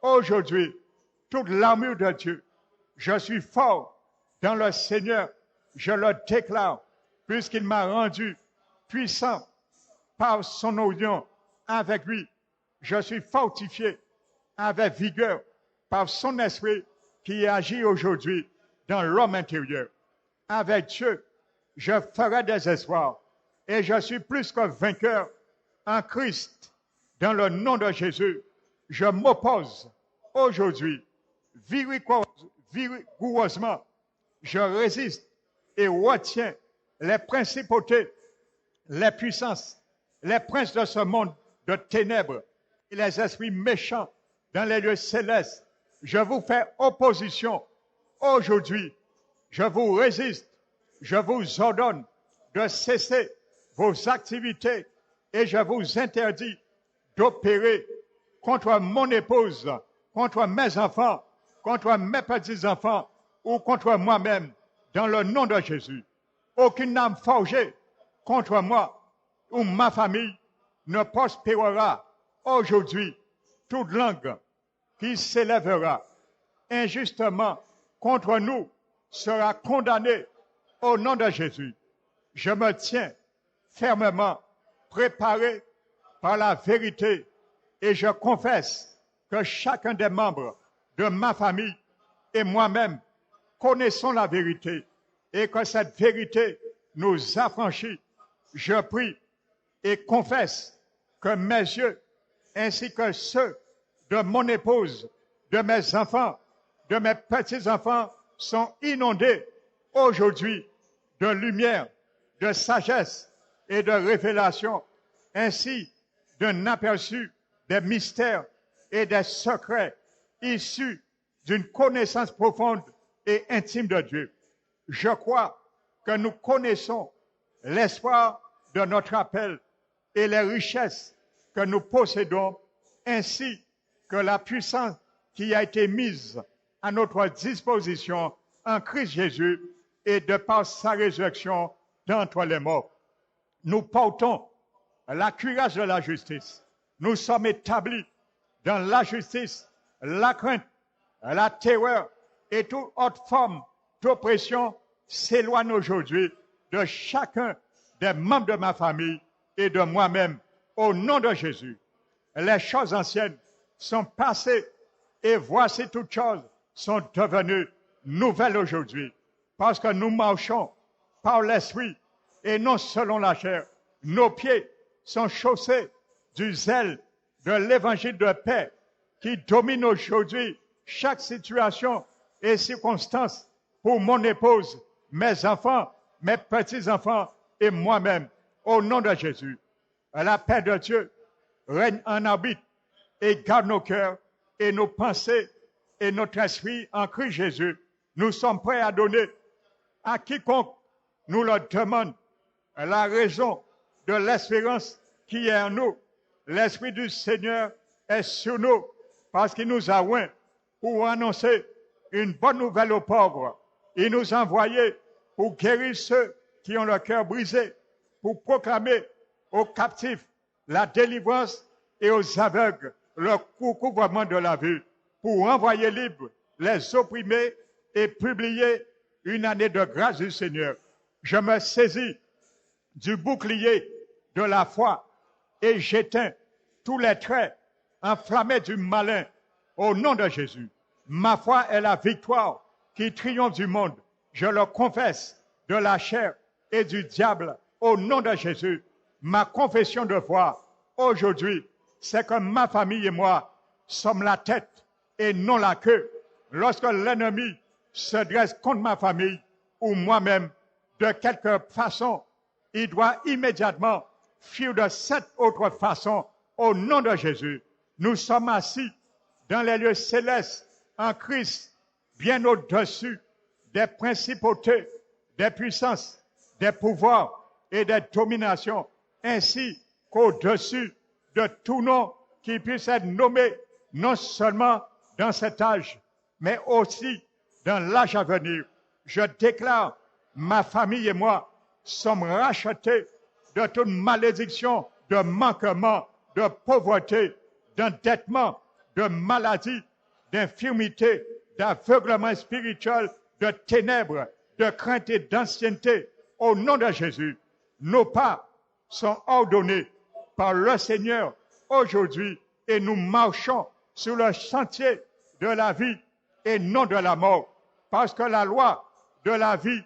aujourd'hui toute l'armure de Dieu. Je suis fort dans le Seigneur, je le déclare, puisqu'il m'a rendu puissant par son union avec lui. Je suis fortifié avec vigueur par son esprit qui agit aujourd'hui dans l'homme intérieur. Avec Dieu, je ferai des espoirs et je suis plus que vainqueur en Christ. Dans le nom de Jésus, je m'oppose aujourd'hui vigoureusement. Je résiste et retiens les principautés, les puissances, les princes de ce monde de ténèbres et les esprits méchants dans les lieux célestes. Je vous fais opposition aujourd'hui. Je vous résiste. Je vous ordonne de cesser vos activités et je vous interdis d'opérer contre mon épouse, contre mes enfants, contre mes petits-enfants ou contre moi-même dans le nom de Jésus. Aucune âme forgée contre moi ou ma famille ne prospérera aujourd'hui. Toute langue qui s'élèvera injustement contre nous sera condamnée au nom de Jésus. Je me tiens fermement préparé par la vérité et je confesse que chacun des membres de ma famille et moi-même connaissons la vérité et que cette vérité nous affranchit. Je prie et confesse que mes yeux ainsi que ceux de mon épouse, de mes enfants, de mes petits-enfants sont inondés aujourd'hui de lumière, de sagesse et de révélation, ainsi d'un aperçu des mystères et des secrets issus d'une connaissance profonde et intime de Dieu. Je crois que nous connaissons l'espoir de notre appel et les richesses que nous possédons, ainsi que la puissance qui a été mise à notre disposition en Christ Jésus et de par sa résurrection d'entre les morts. Nous portons la cuirasse de la justice. Nous sommes établis dans la justice, la crainte, la terreur et toute autre forme d'oppression s'éloigne aujourd'hui de chacun des membres de ma famille et de moi-même au nom de Jésus. Les choses anciennes sont passées et voici toutes choses sont devenues nouvelles aujourd'hui parce que nous marchons par l'esprit et non selon la chair. Nos pieds sont chaussés du zèle de l'évangile de paix qui domine aujourd'hui chaque situation et circonstance pour mon épouse, mes enfants, mes petits-enfants et moi-même, au nom de Jésus. La paix de Dieu règne en arbitre et garde nos cœurs et nos pensées et notre esprit en Christ Jésus. Nous sommes prêts à donner à quiconque nous le demande la raison de l'espérance qui est en nous. L'Esprit du Seigneur est sur nous parce qu'il nous a oints pour annoncer une bonne nouvelle aux pauvres. Il nous a envoyés pour guérir ceux qui ont le cœur brisé, pour proclamer aux captifs la délivrance et aux aveugles le recouvrement de la vue, pour envoyer libres les opprimés et publier une année de grâce du Seigneur. Je me saisis du bouclier de la foi et j'éteins tous les traits enflammés du malin au nom de Jésus. Ma foi est la victoire qui triomphe du monde. Je le confesse de la chair et du diable au nom de Jésus. Ma confession de foi aujourd'hui, c'est que ma famille et moi sommes la tête et non la queue. Lorsque l'ennemi se dresse contre ma famille ou moi-même, de quelque façon, il doit immédiatement fuir de cette autre façon au nom de Jésus. Nous sommes assis dans les lieux célestes en Christ, bien au-dessus des principautés, des puissances, des pouvoirs et des dominations, ainsi qu'au-dessus de tout nom qui puisse être nommé non seulement dans cet âge, mais aussi dans l'âge à venir. Je déclare, ma famille et moi sommes rachetés de toute malédiction, de manquement, de pauvreté, d'endettement, de maladie, d'infirmité, d'aveuglement spirituel, de ténèbres, de crainte et d'ancienneté. Au nom de Jésus, nos pas sont ordonnés par le Seigneur aujourd'hui et nous marchons sur le sentier de la vie et non de la mort. Parce que la loi de la vie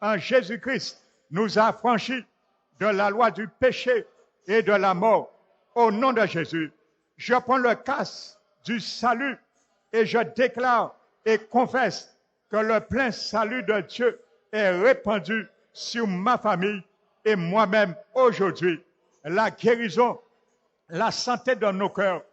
en Jésus-Christ nous a affranchis de la loi du péché et de la mort. Au nom de Jésus, je prends le casque du salut et je déclare et confesse que le plein salut de Dieu est répandu sur ma famille et moi-même aujourd'hui. La guérison, la santé de nos cœurs,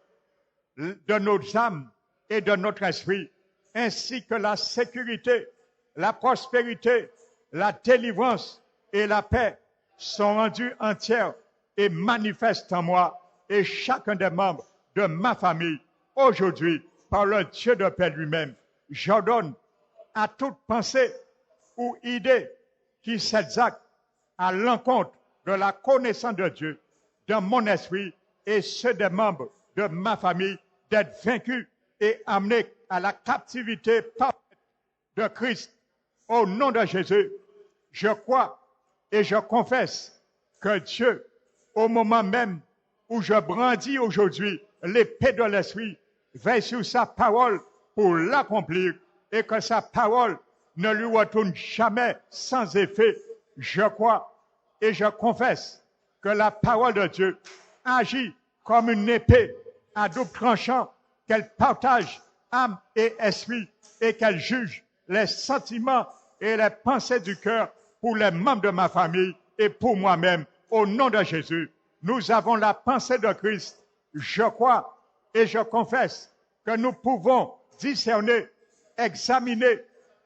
de nos âmes et de notre esprit, ainsi que la sécurité, la prospérité, la délivrance et la paix sont rendues entières et manifestes en moi et chacun des membres de ma famille. Aujourd'hui, par le Dieu de paix lui-même, j'ordonne à toute pensée ou idée qui s'exacte à l'encontre de la connaissance de Dieu dans mon esprit et ceux des membres de ma famille d'être vaincus et amenés à la captivité parfaite de Christ. Au nom de Jésus, je crois et je confesse que Dieu, au moment même où je brandis aujourd'hui l'épée de l'Esprit, veille sur sa parole pour l'accomplir et que sa parole ne lui retourne jamais sans effet. Je crois et je confesse que la parole de Dieu agit comme une épée à double tranchant, qu'elle partage âme et esprit et qu'elle juge les sentiments et les pensées du cœur pour les membres de ma famille et pour moi-même. Au nom de Jésus, nous avons la pensée de Christ. Je crois et je confesse que nous pouvons discerner, examiner,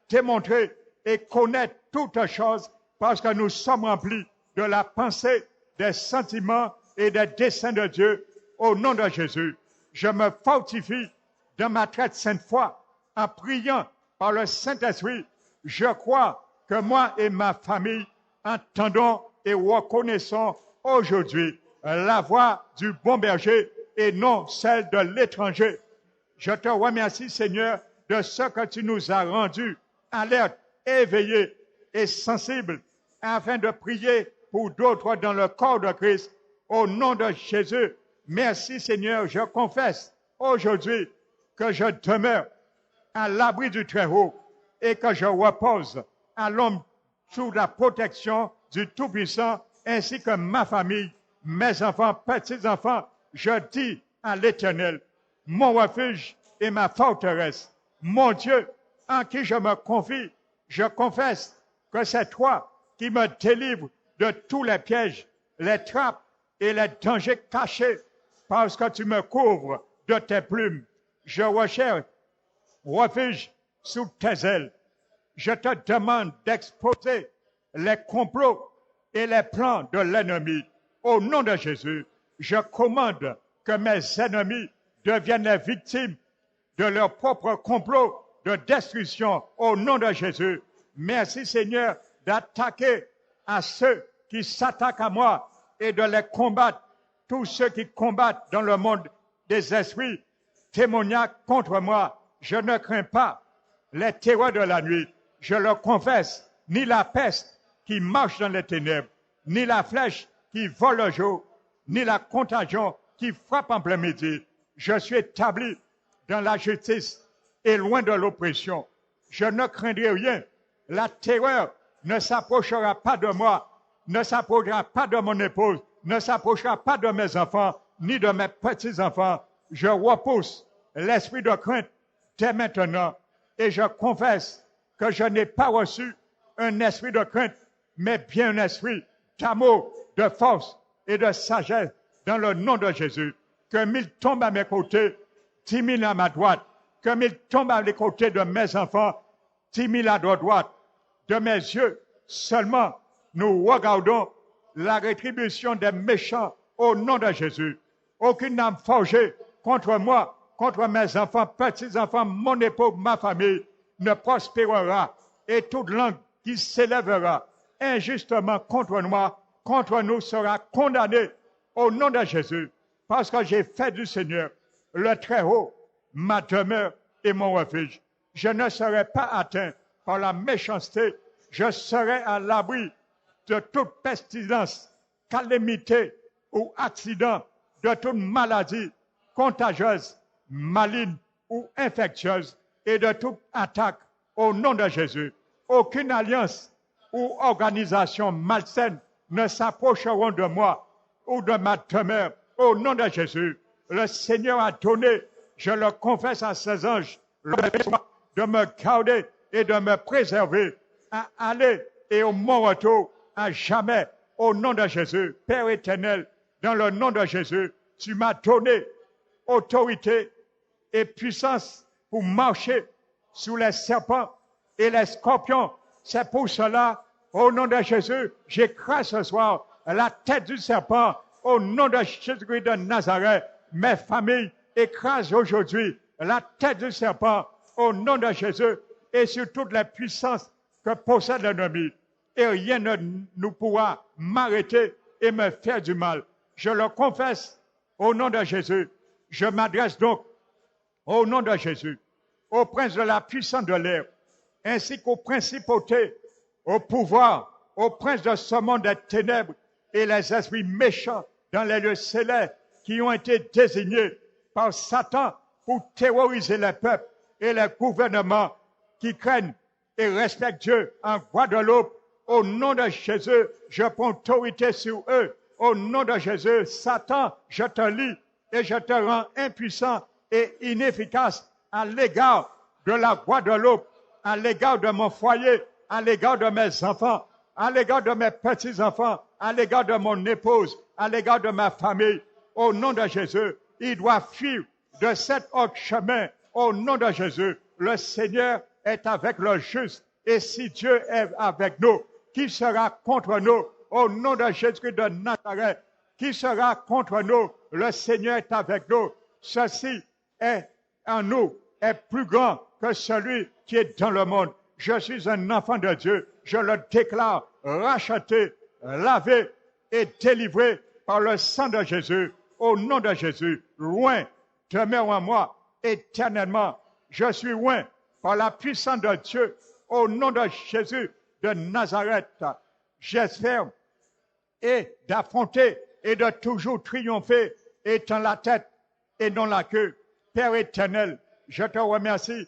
démontrer et connaître toutes choses parce que nous sommes remplis de la pensée, des sentiments et des desseins de Dieu. Au nom de Jésus, je me fortifie dans ma très sainte foi en priant par le Saint-Esprit. Je crois que moi et ma famille entendons et reconnaissons aujourd'hui la voix du bon berger et non celle de l'étranger. Je te remercie, Seigneur, de ce que tu nous as rendus alertes, éveillés et sensibles afin de prier pour d'autres dans le corps de Christ. Au nom de Jésus, merci, Seigneur. Je confesse aujourd'hui que je demeure à l'abri du Très-Haut et que je repose à l'ombre sous la protection du Tout-Puissant ainsi que ma famille, mes enfants, petits-enfants. Je dis à l'Éternel, mon refuge et ma forteresse, mon Dieu en qui je me confie. Je confesse que c'est toi qui me délivres de tous les pièges, les trappes et les dangers cachés parce que tu me couvres de tes plumes. Je recherche refuge sous tes ailes. Je te demande d'exposer les complots et les plans de l'ennemi. Au nom de Jésus, je commande que mes ennemis deviennent les victimes de leur propre complot de destruction. Au nom de Jésus, merci Seigneur d'attaquer à ceux qui s'attaquent à moi et de les combattre, tous ceux qui combattent dans le monde des esprits démoniaques contre moi. Je ne crains pas les terreurs de la nuit. Je le confesse, ni la peste qui marche dans les ténèbres, ni la flèche qui vole le jour, ni la contagion qui frappe en plein midi. Je suis établi dans la justice et loin de l'oppression. Je ne craindrai rien. La terreur ne s'approchera pas de moi, ne s'approchera pas de mon épouse, ne s'approchera pas de mes enfants, ni de mes petits-enfants. Je repousse l'esprit de crainte dès maintenant et je confesse que je n'ai pas reçu un esprit de crainte, mais bien un esprit d'amour, de force et de sagesse dans le nom de Jésus. Que mille tombent à mes côtés, 10 000 à ma droite, que mille tombent à les côtés de mes enfants, 10 000 à leur droite. De mes yeux seulement, nous regardons la rétribution des méchants au nom de Jésus. Aucune âme forgée contre moi, contre mes enfants, petits-enfants, mon époux, ma famille, ne prospérera. Et toute langue qui s'élèvera injustement contre nous sera condamnée au nom de Jésus. Parce que j'ai fait du Seigneur le Très-Haut, ma demeure et mon refuge. Je ne serai pas atteint par la méchanceté. Je serai à l'abri de toute pestilence, calamité ou accident, de toute maladie contagieuse, maligne ou infectieuse et de toute attaque au nom de Jésus. Aucune alliance ou organisation malsaine ne s'approcheront de moi ou de ma demeure au nom de Jésus. Le Seigneur a donné, je le confesse à ses anges, de me garder et de me préserver à aller et au mon retour à jamais au nom de Jésus. Père éternel, dans le nom de Jésus, tu m'as donné autorité et puissance pour marcher sous les serpents et les scorpions. C'est pour cela, au nom de Jésus, j'écrase ce soir la tête du serpent au nom de Jésus-Christ de Nazareth. Mes familles écrasent aujourd'hui la tête du serpent au nom de Jésus et sur toutes les puissances que possède l'ennemi. Et rien ne nous pourra m'arrêter et me faire du mal. Je le confesse au nom de Jésus. Je m'adresse donc au nom de Jésus, au prince de la puissance de l'air, ainsi qu'aux principautés, au pouvoir, au prince de ce monde des ténèbres et les esprits méchants dans les lieux célestes qui ont été désignés par Satan pour terroriser les peuples et les gouvernements qui craignent et respectent Dieu en Guadeloupe. Au nom de Jésus, je prends autorité sur eux. Au nom de Jésus, Satan, je te lie et je te rends impuissant et inefficace à l'égard de la Guadeloupe, à l'égard de mon foyer, à l'égard de mes enfants, à l'égard de mes petits-enfants, à l'égard de mon épouse, à l'égard de ma famille. Au nom de Jésus, il doit fuir de cet autre chemin. Au nom de Jésus, le Seigneur est avec le juste. Et si Dieu est avec nous, qui sera contre nous? Au nom de Jésus de Nazareth, qui sera contre nous? Le Seigneur est avec nous. Ceci est en nous, est plus grand que celui qui est dans le monde. Je suis un enfant de Dieu. Je le déclare racheté, lavé et délivré par le sang de Jésus. Au nom de Jésus, loin, demeure en moi éternellement. Je suis loin par la puissance de Dieu. Au nom de Jésus de Nazareth, j'espère et d'affronter et de toujours triompher, étant la tête et non la queue. Père éternel, je te remercie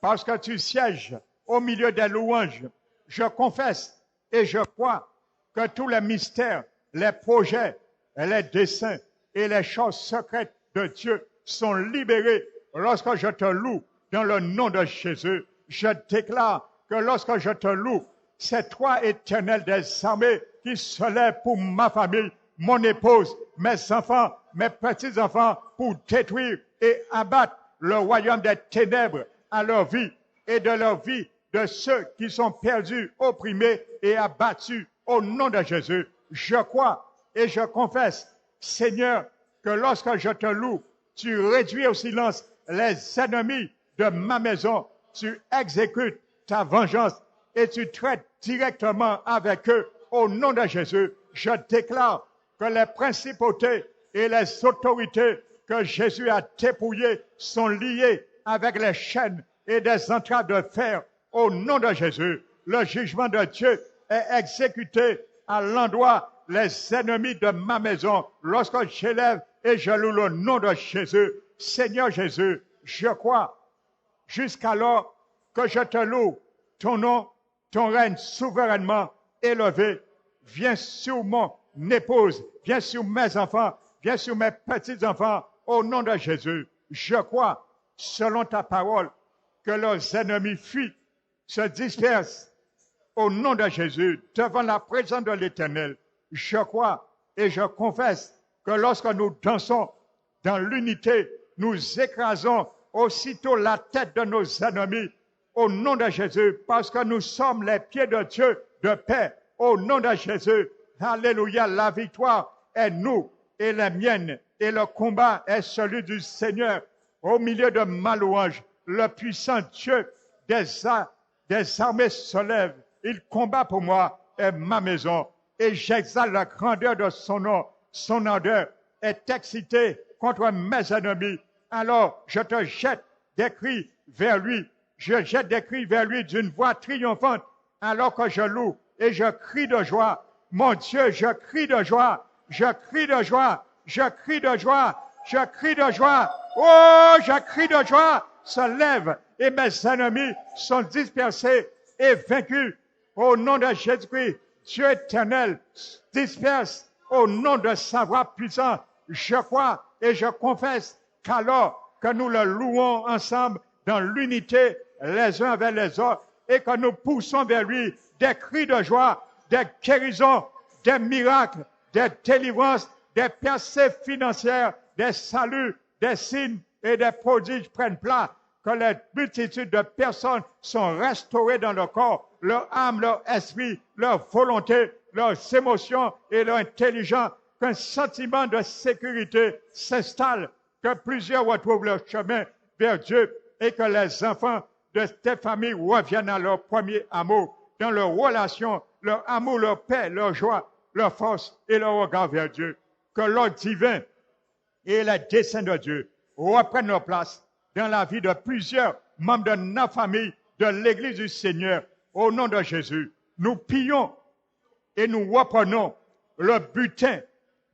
parce que tu sièges au milieu des louanges. Je confesse et je crois que tous les mystères, les projets, les desseins et les choses secrètes de Dieu sont libérés lorsque je te loue dans le nom de Jésus. Je déclare que lorsque je te loue, c'est toi, éternel des armées, qui se lève pour ma famille, mon épouse, mes enfants, mes petits-enfants, pour détruire et abattre le royaume des ténèbres à leur vie et de leur vie de ceux qui sont perdus, opprimés et abattus au nom de Jésus. Je crois et je confesse, Seigneur, que lorsque je te loue, tu réduis au silence les ennemis de ma maison, tu exécutes ta vengeance et tu traites directement avec eux au nom de Jésus. Je déclare que les principautés et les autorités que Jésus a dépouillées sont liées avec les chaînes et des entraves de fer au nom de Jésus. Le jugement de Dieu est exécuté à l'endroit les ennemis de ma maison lorsque j'élève et je loue le nom de Jésus. Seigneur Jésus, je crois jusqu'alors que je te loue ton nom, ton règne souverainement élevé viens sur mon épouse, viens sur mes enfants, viens sur mes petits-enfants, au nom de Jésus. Je crois, selon ta parole, que leurs ennemis fuient, se dispersent, au nom de Jésus, devant la présence de l'Éternel. Je crois et je confesse que lorsque nous dansons dans l'unité, nous écrasons aussitôt la tête de nos ennemis, au nom de Jésus, parce que nous sommes les pieds de Dieu de paix, au nom de Jésus. Alléluia, la victoire est nous et la mienne, et le combat est celui du Seigneur. Au milieu de ma louange, le puissant Dieu des armées se lève. Il combat pour moi et ma maison, et j'exalte la grandeur de son nom. Son ardeur est excitée contre mes ennemis. Alors je te jette des cris vers lui. Je jette des cris vers lui d'une voix triomphante, alors que je loue et je crie de joie. Mon Dieu, je crie de joie, je crie de joie, je crie de joie, je crie de joie. Oh, je crie de joie, se lève et mes ennemis sont dispersés et vaincus. Au nom de Jésus-Christ, Dieu éternel, disperse au nom de sa voix puissante. Je crois et je confesse qu'alors que nous le louons ensemble dans l'unité les uns avec les autres et que nous poussons vers lui des cris de joie, des guérisons, des miracles, des délivrances, des percées financières, des saluts, des signes et des prodiges prennent place, que les multitudes de personnes sont restaurées dans leur corps, leur âme, leur esprit, leur volonté, leurs émotions et leur intelligence, qu'un sentiment de sécurité s'installe, que plusieurs retrouvent leur chemin vers Dieu et que les enfants de ces familles reviennent à leur premier amour, dans leur relation, leur amour, leur paix, leur joie, leur force et leur regard vers Dieu. Que l'ordre divin et les desseins de Dieu reprennent leur place dans la vie de plusieurs membres de notre famille, de l'Église du Seigneur. Au nom de Jésus, nous pillons et nous reprenons le butin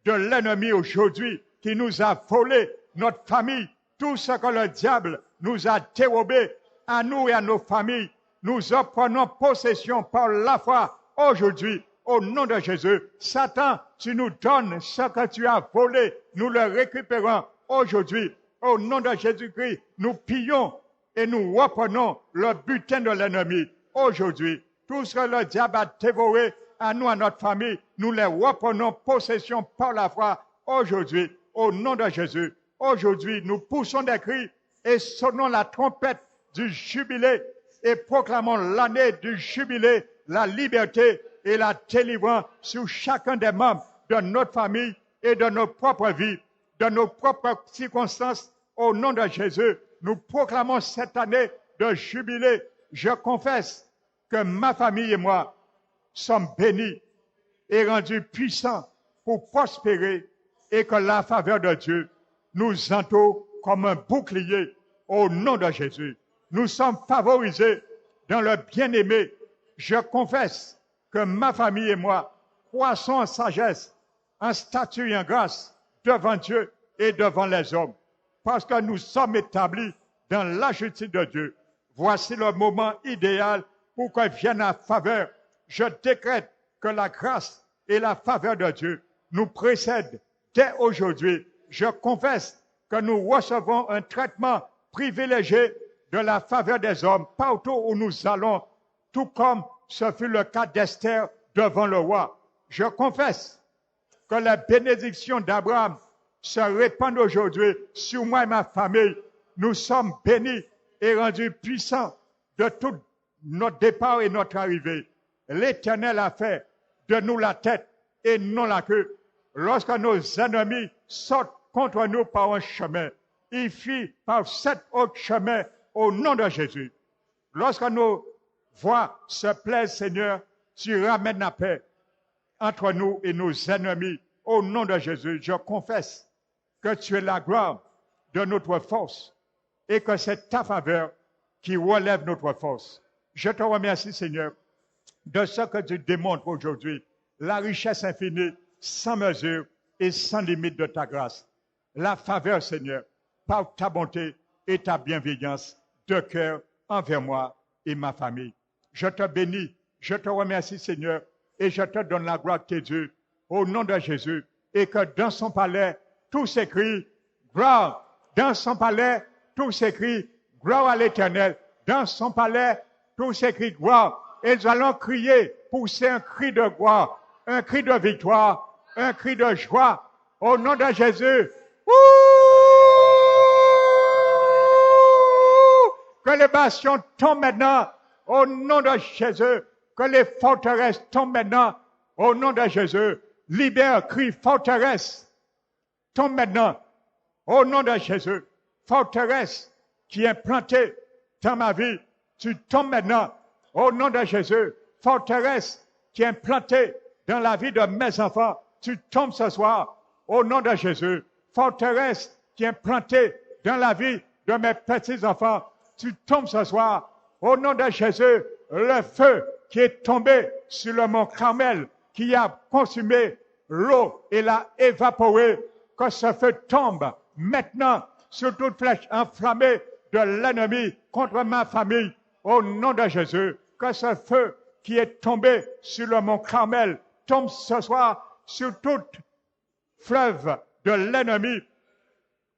de l'ennemi aujourd'hui qui nous a volé notre famille, tout ce que le diable nous a dérobé à nous et à nos familles. Nous en prenons possession par la foi aujourd'hui. Au nom de Jésus, Satan, tu nous donnes ce que tu as volé. Nous le récupérons aujourd'hui. Au nom de Jésus-Christ, nous pillons et nous reprenons le butin de l'ennemi. Aujourd'hui, tout ce que le diable a dévoré à nous, à notre famille, nous les reprenons possession par la foi aujourd'hui. Au nom de Jésus, aujourd'hui, nous poussons des cris et sonnons la trompette du jubilé et proclamons l'année du jubilé, la liberté et la délivrance sur chacun des membres de notre famille et de nos propres vies, de nos propres circonstances. Au nom de Jésus, nous proclamons cette année de jubilé. Je confesse que ma famille et moi sommes bénis et rendus puissants pour prospérer et que la faveur de Dieu nous entoure comme un bouclier au nom de Jésus. Nous sommes favorisés dans le bien-aimé. Je confesse que ma famille et moi croissons en sagesse, en statut et en grâce devant Dieu et devant les hommes, parce que nous sommes établis dans la justice de Dieu. Voici le moment idéal pour que vienne la faveur. Je décrète que la grâce et la faveur de Dieu nous précèdent dès aujourd'hui. Je confesse que nous recevons un traitement privilégié de la faveur des hommes partout où nous allons, tout comme ce fut le cas d'Esther devant le roi. Je confesse que la bénédiction d'Abraham se répand aujourd'hui sur moi et ma famille. Nous sommes bénis et rendus puissants de tout notre départ et notre arrivée. L'Éternel a fait de nous la tête et non la queue. Lorsque nos ennemis sortent contre nous par un chemin, ils fuient par cet autre chemin au nom de Jésus. Lorsque nos voix se plaisent, Seigneur, tu ramènes la paix entre nous et nos ennemis. Au nom de Jésus, je confesse que tu es la gloire de notre force et que c'est ta faveur qui relève notre force. Je te remercie, Seigneur, de ce que tu démontres aujourd'hui, la richesse infinie, sans mesure et sans limite de ta grâce. La faveur, Seigneur, par ta bonté et ta bienveillance de cœur envers moi et ma famille. Je te bénis, je te remercie, Seigneur, et je te donne la gloire qui est due au nom de Jésus. Et que dans son palais, tout s'écrit gloire. Dans son palais, tout s'écrit gloire à l'Éternel. Dans son palais, tout s'écrit gloire. Et nous allons crier, pousser un cri de gloire, un cri de victoire, un cri de joie au nom de Jésus. Ouh! Que les bastions tombent maintenant au nom de Jésus. Que les forteresses tombent maintenant au nom de Jésus. Libère, crie, forteresse. Tombe maintenant au nom de Jésus. Forteresse qui est plantée dans ma vie. Tu tombes maintenant au nom de Jésus. Forteresse qui est plantée dans la vie de mes enfants. Tu tombes ce soir au nom de Jésus. Forteresse qui est plantée dans la vie de mes petits-enfants. Tu tombes ce soir au nom de Jésus. Le feu qui est tombé sur le mont Carmel, qui a consumé l'eau et l'a évaporé, que ce feu tombe maintenant sur toute flèche enflammée de l'ennemi contre ma famille, au nom de Jésus. Que ce feu qui est tombé sur le mont Carmel tombe ce soir sur toute fleuve de l'ennemi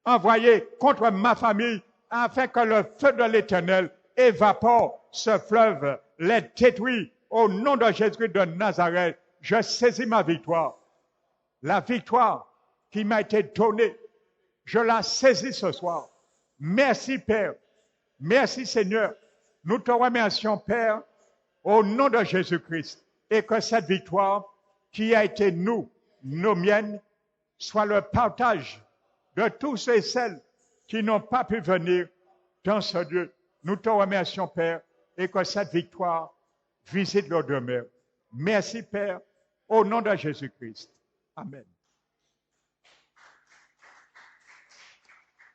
envoyé contre ma famille, afin que le feu de l'Éternel évapore ce fleuve, les détruit au nom de Jésus de Nazareth. Je saisis ma victoire. La victoire qui m'a été donnée, je la saisis ce soir. Merci Père. Merci Seigneur. Nous te remercions Père au nom de Jésus-Christ. Et que cette victoire qui a été nos miennes, soit le partage de tous ceux et celles qui n'ont pas pu venir dans ce lieu. Nous te remercions Père et que cette victoire visite nos demeures. Merci Père au nom de Jésus-Christ. Amen.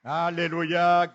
Alléluia.